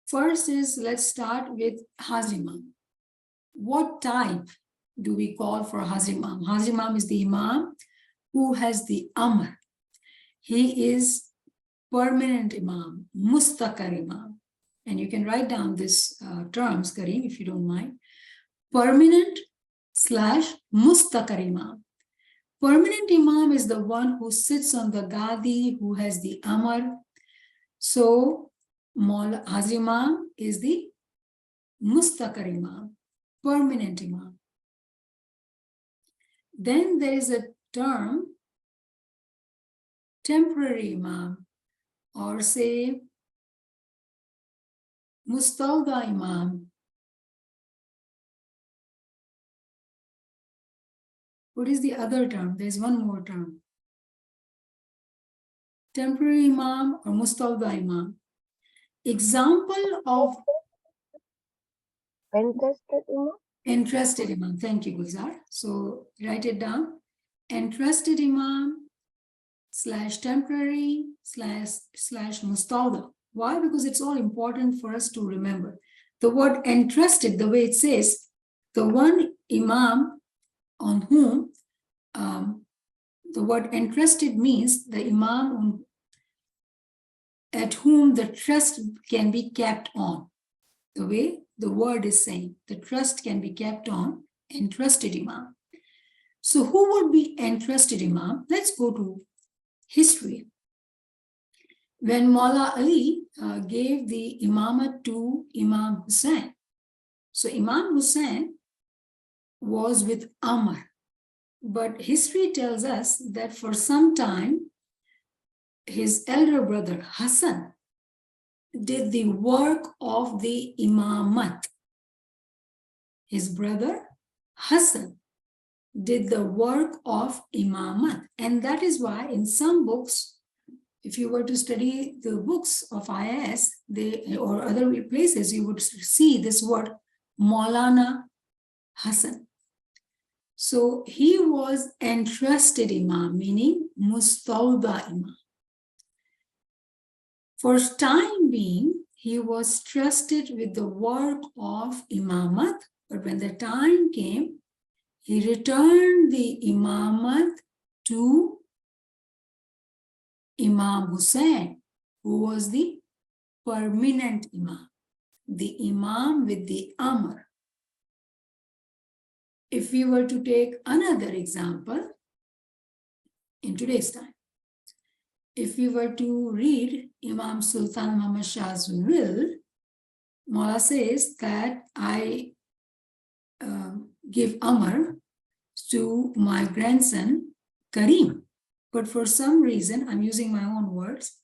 First is, let's start with Hazimam. What type do we call for Hazimam? Hazimam is the imam who has the amr. He is permanent imam, mustaqar imam. And you can write down these terms, Kareem, if you don't mind. Permanent / mustaqar imam. Permanent imam is the one who sits on the gadi, who has the amr. So Hazimam is the mustaqar imam, permanent imam. Then there is a term, temporary imam, or say mustawda imam. What is the other term? There's one more term. Temporary imam or mustawda imam. Example of Entrusted imam. Entrusted imam. Thank you, Gulzar. So write it down. Entrusted imam / temporary / mustawda. Why? Because it's all important for us to remember. The word entrusted, the way it says, the one imam on whom the word entrusted means the imam at whom the trust can be kept on. The way the word is saying, the trust can be kept on, entrusted imam. So who would be entrusted imam? Let's go to history. When Maula Ali gave the imamat to Imam Hussain, so Imam Hussain was with Amr. But history tells us that for some time, his elder brother Hassan did the work of the imamat. His brother Hassan did the work of imamat. And that is why in some books, if you were to study the books of IAS or other places, you would see this word Maulana Hassan. So he was entrusted imam, meaning mustawda imam. For time being, he was trusted with the work of imamat, but when the time came, he returned the imamat to Imam Hussain, who was the permanent imam, the imam with the amr. If we were to take another example in today's time, if we were to read Imam Sultan Muhammad Shah's will, Maula says that I give amr to my grandson Kareem. But for some reason, I'm using my own words,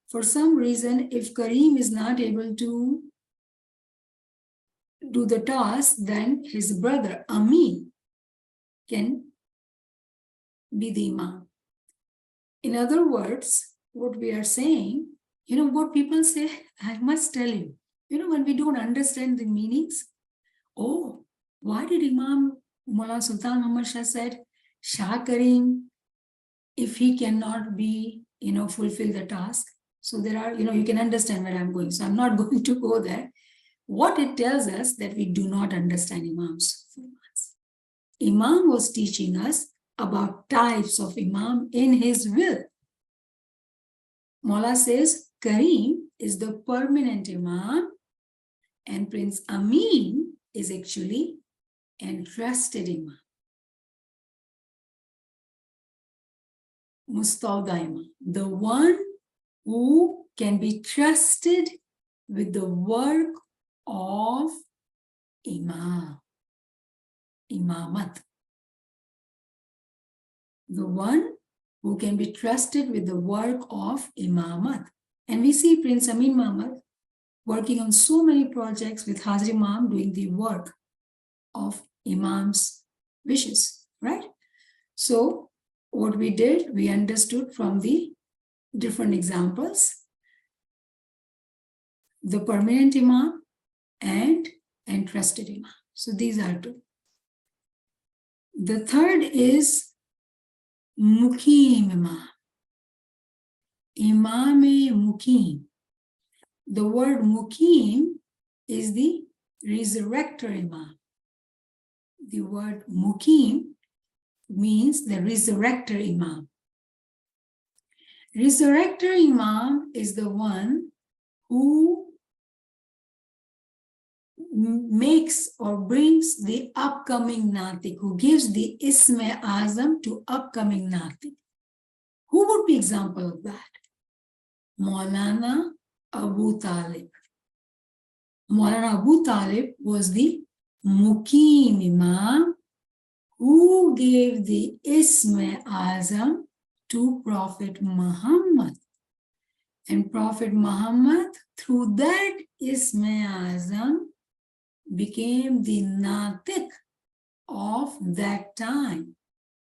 for some reason, if Kareem is not able to do the task, then his brother Amin can be the imam. In other words, what we are saying, what people say, I must tell you, when we don't understand the meanings, oh, why did Imam Mullah Sultan Muhammad Shah said, Shah Kareem, if he cannot be, fulfill the task? So there are, you can understand where I'm going. So I'm not going to go there. What it tells us that we do not understand Imam's formats. Imam was teaching us about types of Imam in his will. Maula says Kareem is the permanent Imam and Prince Amin is actually entrusted Imam. Mustawda Imam, the one who can be trusted with the work of Imam, Imamat. The one who can be trusted with the work of Imamat. And we see Prince Amin Muhammad, working on so many projects with Hazrat Imam, doing the work of Imam's wishes, right? So what we did, we understood from the different examples, the permanent Imam and entrusted Imam. So these are two. The third is Mukim Imam. Imam-i Mukim. The word Mukim is the resurrector Imam. The word Mukim means the resurrector Imam. Resurrector Imam is the one who makes or brings the upcoming Natik, who gives the Isme Azam to upcoming Natik. Who would be example of that? Maulana Abu Talib. Maulana Abu Talib was the Mukim Imam who gave the Isme Azam to Prophet Muhammad. And Prophet Muhammad, through that Isme Azam, became the Natik of that time.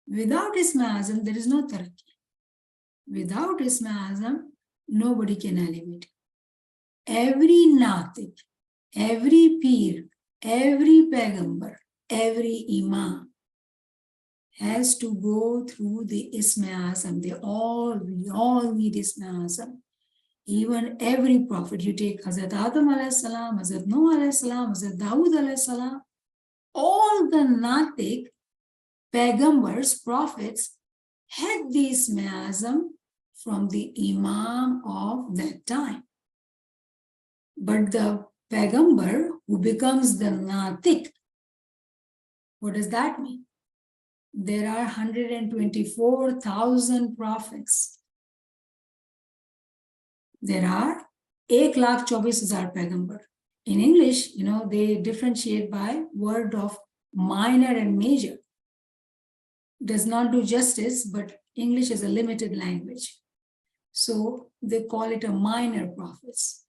Without Isme Azam, there is no Taraqi. Without Isme Azam, nobody can elevate. Every Natik, every Peer, every Pagambar, every Imam has to go through the Isme Azam. We all need Isme Azam. Even every prophet, you take Hazrat Adam alayhi salam, Hazrat Nuh alayhi salam, Hazrat Dawood alayhi salam, all the Natik, Pagambars, prophets, had the Isme Azam from the Imam of that time. But the Pagambar who becomes the Natik, what does that mean? There are 124,000 prophets. There are 1,24,000 Pagambar. In English, they differentiate by word of minor and major. Does not do justice, but English is a limited language. So they call it a minor prophets.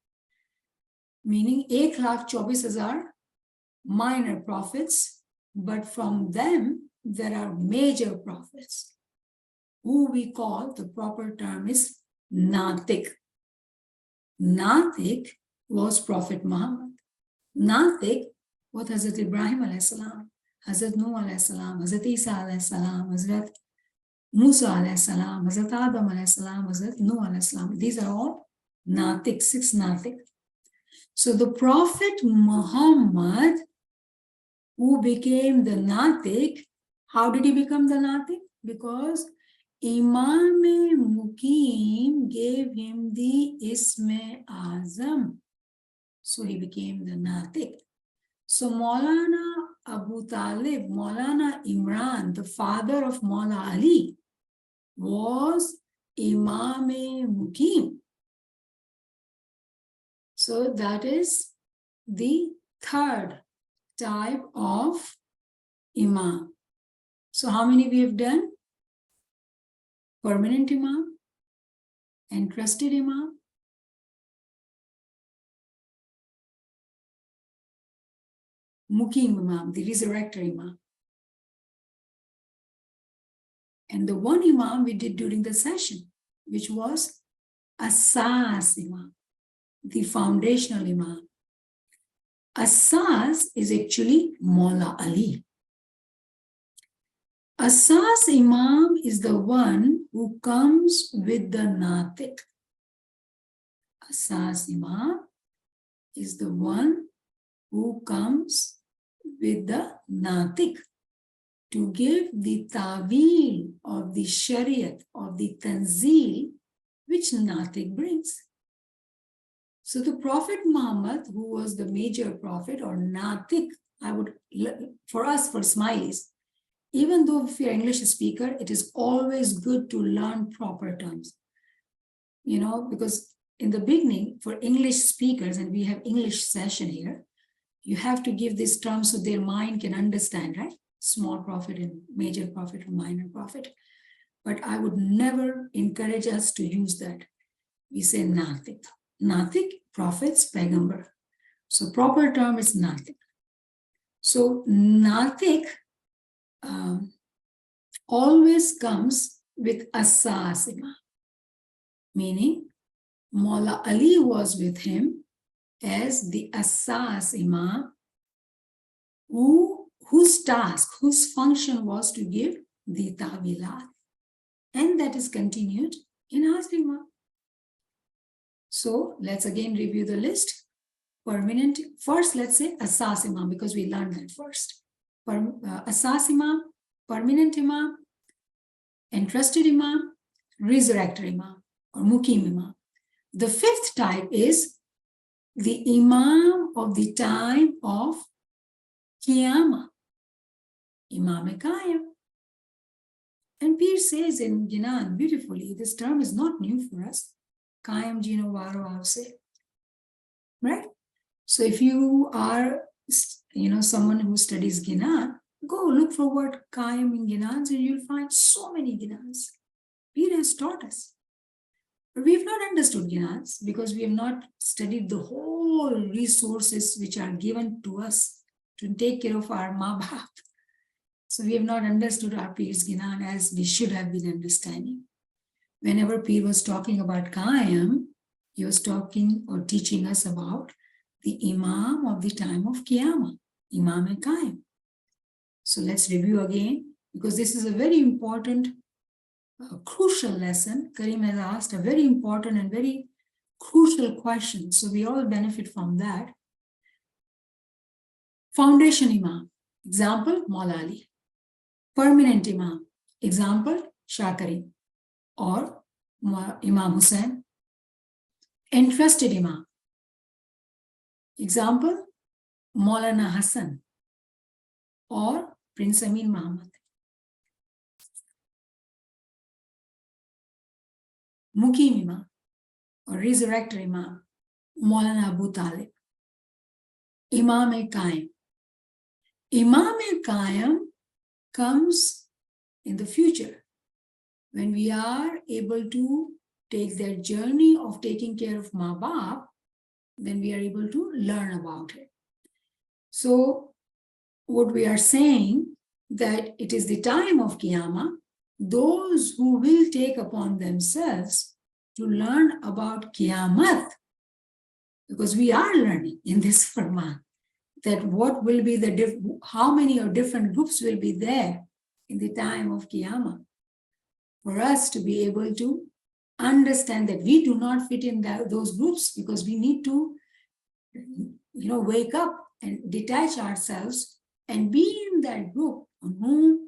Meaning 1,24,000 minor prophets, but from them there are major prophets, who we call, the proper term is Natik. Natik was Prophet Muhammad. Natik was Hazrat Ibrahim alayhi salam, Hazrat Nuh alayhi salam, Hazrat Isa alayhi salam, Hazrat Musa alayhi salam, Hazrat Adam alayhi salam, Hazrat Nuh alayhi salam. These are all Natik, 6 Natik. So the Prophet Muhammad, who became the Natik, how did he become the Natik? Because Imam-i Mukim gave him the Isme Azam. So he became the Natik. So Maulana Abu Talib, Maulana Imran, the father of Maula Ali, was Imam-i Mukim. So that is the third type of Imam. So how many we have done? Permanent Imam, entrusted Imam, Mukim Imam, the resurrector Imam. And the one Imam we did during the session, which was Asas Imam, the foundational Imam. Asas is actually Maula Ali. Asas Imam is the one who comes with the Natik. Asas Imam is the one who comes with the Natik to give the Ta'wil of the Shariat, of the Tanzil, which Natik brings. So the Prophet Muhammad, who was the major prophet or Natik, for us, for Smileys, even though if you're an English speaker, it is always good to learn proper terms. Because in the beginning, for English speakers, and we have English session here, you have to give these terms so their mind can understand, right? Small prophet and major prophet and minor prophet. But I would never encourage us to use that. We say Natik. Natik prophets, Paigambar. So proper term is Natik. So Natik always comes with Asas Imam, meaning Maula Ali was with him as the Asas Imam, whose task, whose function was to give the Tawilat. And that is continued in Asr Imam. So let's again review the list. Permanent, first let's say Asas Imam, because we learned that first. Asas Imam, permanent Imam, entrusted Imam, resurrector Imam, or Mukim Imam. The fifth type is the Imam of the time of Qiyamah, Imam-i Qayyim. And Peer says in Ginan beautifully, this term is not new for us. Qayyim Jino Varo Avse. Right? So if you are, someone who studies Ginan, go look for word Qayyim in Ginans and you'll find so many Ginans. Peer has taught us. But we have not understood Ginans because we have not studied the whole resources which are given to us to take care of our Ma-Bap. So we have not understood our Peer's Ginan as we should have been understanding. Whenever Peer was talking about Qayyim, he was talking or teaching us about the Imam of the time of Qiyamah, Imam-i Qayyim. So let's review again, because this is a very important, crucial lesson. Karim has asked a very important and very crucial question. So we all benefit from that. Foundation Imam, example, Maula Ali. Permanent Imam, example, Shah Karim or Imam Hussain. Entrusted Imam, example, Maulana Hassan or Prince Amin Muhammad. Mukim Imam or resurrector Imam, Maulana Abu Talib. Imam-i Qayyim. Imam-i Qayyim comes in the future when we are able to take that journey of taking care of Ma-Bap, then we are able to learn about it. So what we are saying that it is the time of Qiyamah, those who will take upon themselves to learn about Qiyamat, because we are learning in this Farman, that what will be how many or different groups will be there in the time of Qiyamah, for us to be able to understand that we do not fit in those groups, because we need to wake up and detach ourselves and be in that group on whom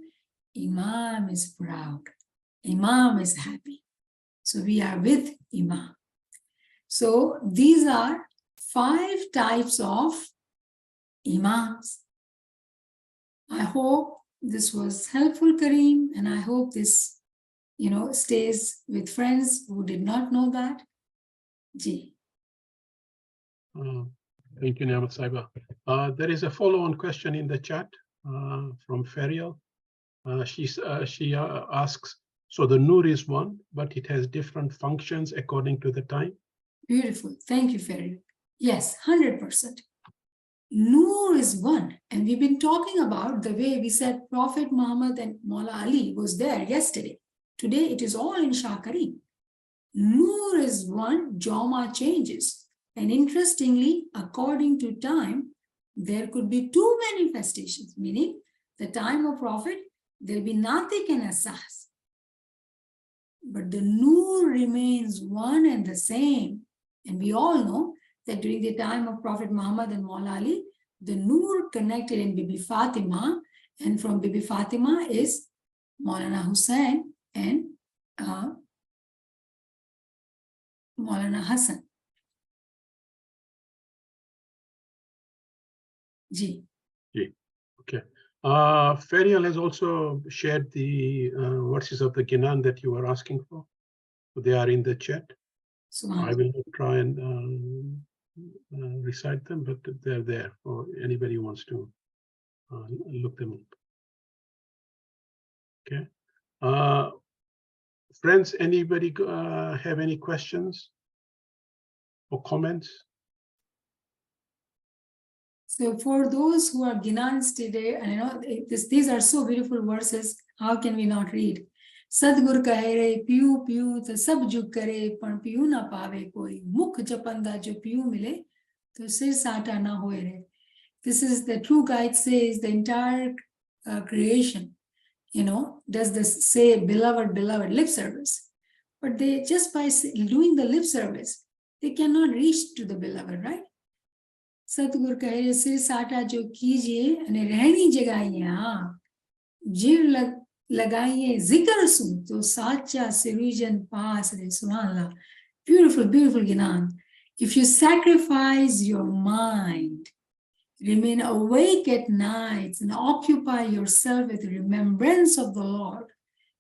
Imam is proud, Imam is happy. So we are with Imam. So these are 5 types of Imams. I hope this was helpful, Kareem, and I hope this, stays with friends who did not know that. Ji. Thank you, Niamat Saiba. There is a follow-on question in the chat from Ferial. She asks, so the Nur is one, but it has different functions according to the time? Beautiful. Thank you, Ferial. Yes, 100%. Nur is one, and we've been talking about the way we said Prophet Muhammad and Maula Ali was there yesterday. Today it is all in Shah Karim. Nur is one, Jama changes. And interestingly, according to time, there could be 2 manifestations, meaning the time of Prophet, there'll be Natik and Asas. But the Nur remains one and the same. And we all know that during the time of Prophet Muhammad and Maula Ali, the Nur connected in Bibi Fatima, and from Bibi Fatima is Maulana Hussain and Maulana Hassan. Ji. Okay. Ferial has also shared the verses of the Ginan that you were asking for. They are in the chat. I will not try and recite them, but they're there for anybody who wants to look them up. Okay. Friends, anybody have any questions or comments? So for those who are Gnans today, and you know, these are so beautiful verses, how can we not read? Sadgur kahe re, piyu piyu, to sab jug kare, pan piyu na paave koi. Mukh japanda jo piyu mile, to sir saata na hoye re. This is the true guide says the entire creation, you know, does this say beloved, beloved lip service. But they just by doing the lip service, they cannot reach to the beloved, right? सतगुरु कह रहे सिर साटा जो कीजिए અને રહેણી જગાઈએ हाँ जीव लगाइए जिक्र सुन तो साचा सिरुजन पास रे सुभान अल्लाह beautiful Gnan. If you sacrifice your mind, remain awake at night and occupy yourself with remembrance of the Lord,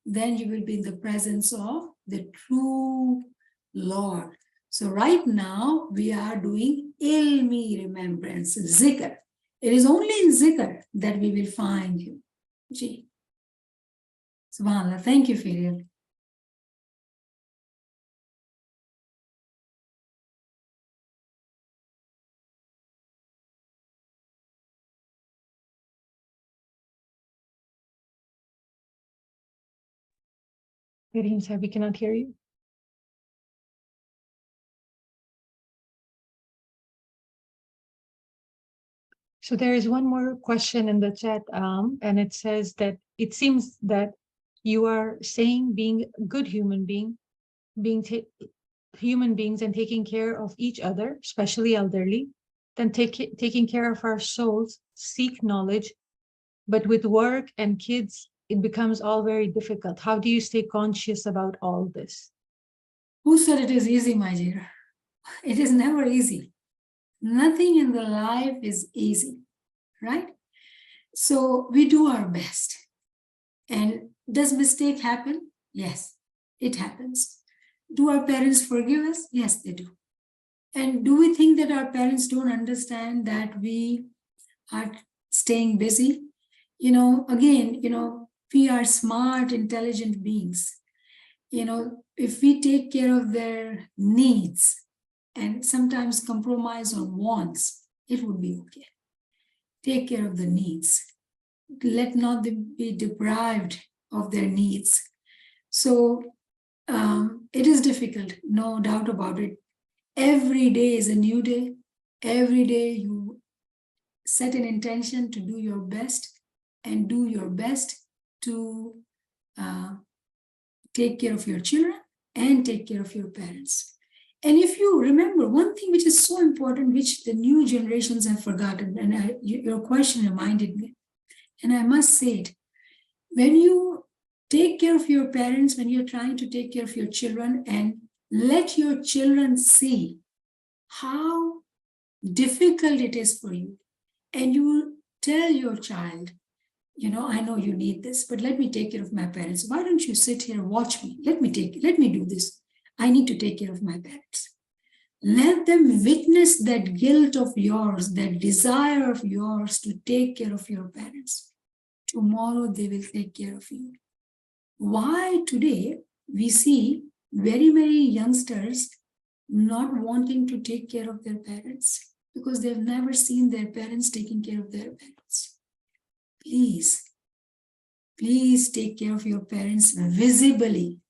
then you will be in the presence of the true Lord. So right now we are doing ilmi remembrance, zikr. It is only in zikr that we will find him. Ji. Subhanallah. Thank you, Firial. Kareem sir, we cannot hear you. So there is one more question in the chat, and it says that it seems that you are saying being a good human being, human beings and taking care of each other, especially elderly, then taking care of our souls, seek knowledge, but with work and kids, it becomes all very difficult. How do you stay conscious about all this? Who said it is easy, my dear? It is never easy. Nothing in the life is easy, right? So we do our best. And does mistake happen? Yes, it happens. Do our parents forgive us? Yes, they do. And do we think that our parents don't understand that we are staying busy? You know, again, you know, we are smart, intelligent beings. You know, if we take care of their needs and sometimes compromise on wants, it would be okay. Take care of the needs. Let not them be deprived of their needs. So it is difficult, no doubt about it. Every day is a new day. Every day you set an intention to do your best and do your best to take care of your children and take care of your parents. And if you remember one thing which is so important, which the new generations have forgotten, and your question reminded me, and I must say it, when you take care of your parents, when you're trying to take care of your children and let your children see how difficult it is for you, and you tell your child, you know, I know you need this, but let me take care of my parents. Why don't you sit here and watch me? Let me do this. I need to take care of my parents. Let them witness that guilt of yours, that desire of yours to take care of your parents. Tomorrow they will take care of you. Why today we see very many youngsters not wanting to take care of their parents? Because they've never seen their parents taking care of their parents. Please take care of your parents visibly,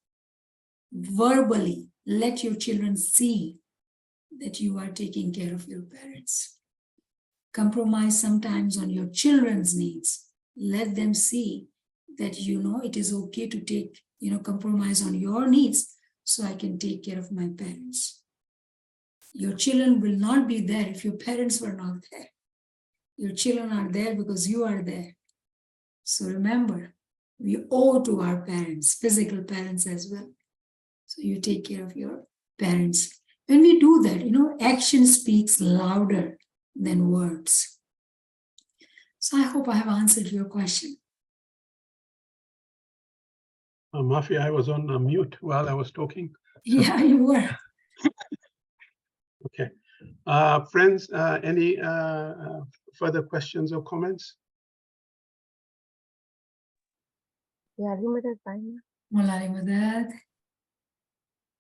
verbally. Let your children see that you are taking care of your parents. Compromise sometimes on your children's needs. Let them see that, you know, it is okay to take, you know, compromise on your needs so I can take care of my parents. Your children will not be there if your parents were not there. Your children are there because you are there. So remember, we owe to our parents, physical parents as well. So you take care of your parents. When we do that, you know, action speaks louder than words. So I hope I have answered your question. Mafi, I was on mute while I was talking. Yeah, you were. Okay. Friends, any further questions or comments? यारी मदद पाएंगे Mulari Madad.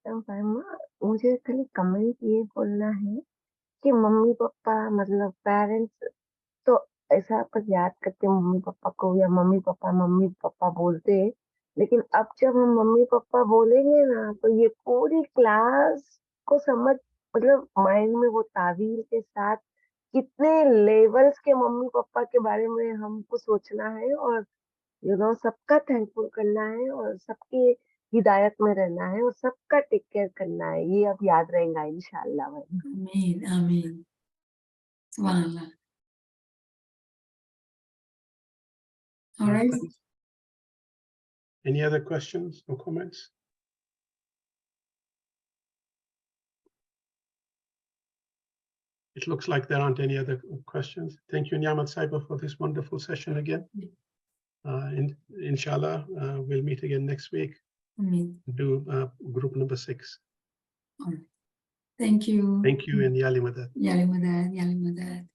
तो फाइमा मुझे खाली comment ये बोलना है कि मम्मी पापा मतलब पेरेंट्स तो ऐसा पर याद करते मम्मी पापा को या मम्मी पापा बोलते, लेकिन अब जब हम मम्मी पापा बोलेंगे ना तो ये पूरी क्लास को समझ, मतलब माइंड में वो तावील के साथ कितने लेवल्स के मम्मी पापा के बारे में हमको सोचना है, और सबका थैंकफुल करना है, और सबकी हिदायत में रहना है, और सबका टेक केयर करना है। ये अब याद रहेगा इंशाल्लाह भाई। Ameen, Ameen. Subhanallah. All right. Any other questions or comments? It looks like there aren't any other questions. Thank you, Niamat Saiba, for this wonderful session again. Inshallah, we'll meet again next week. Ameen. Do group number 6. All right. Thank you. Thank you, and Yali Madad. Yali Madad, Yali Madad.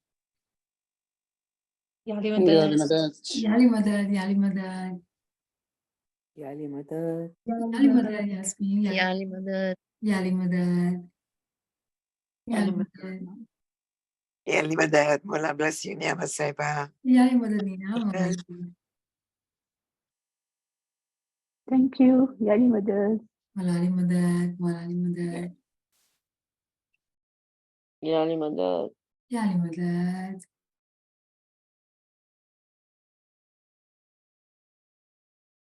Yali يا Madad. المدد Yali Madad, Yali Madad. يا المدد Yali Madad, Yasmin. يعني مدد Yali Madad. Yali يعني Madad. Yali Madad, Mola bless you, Niamat Saiba. Yali Madad, Nina. Thank you. Yali Madad. Malali Madad, Malali Madad. يعني مدد Yali Madad.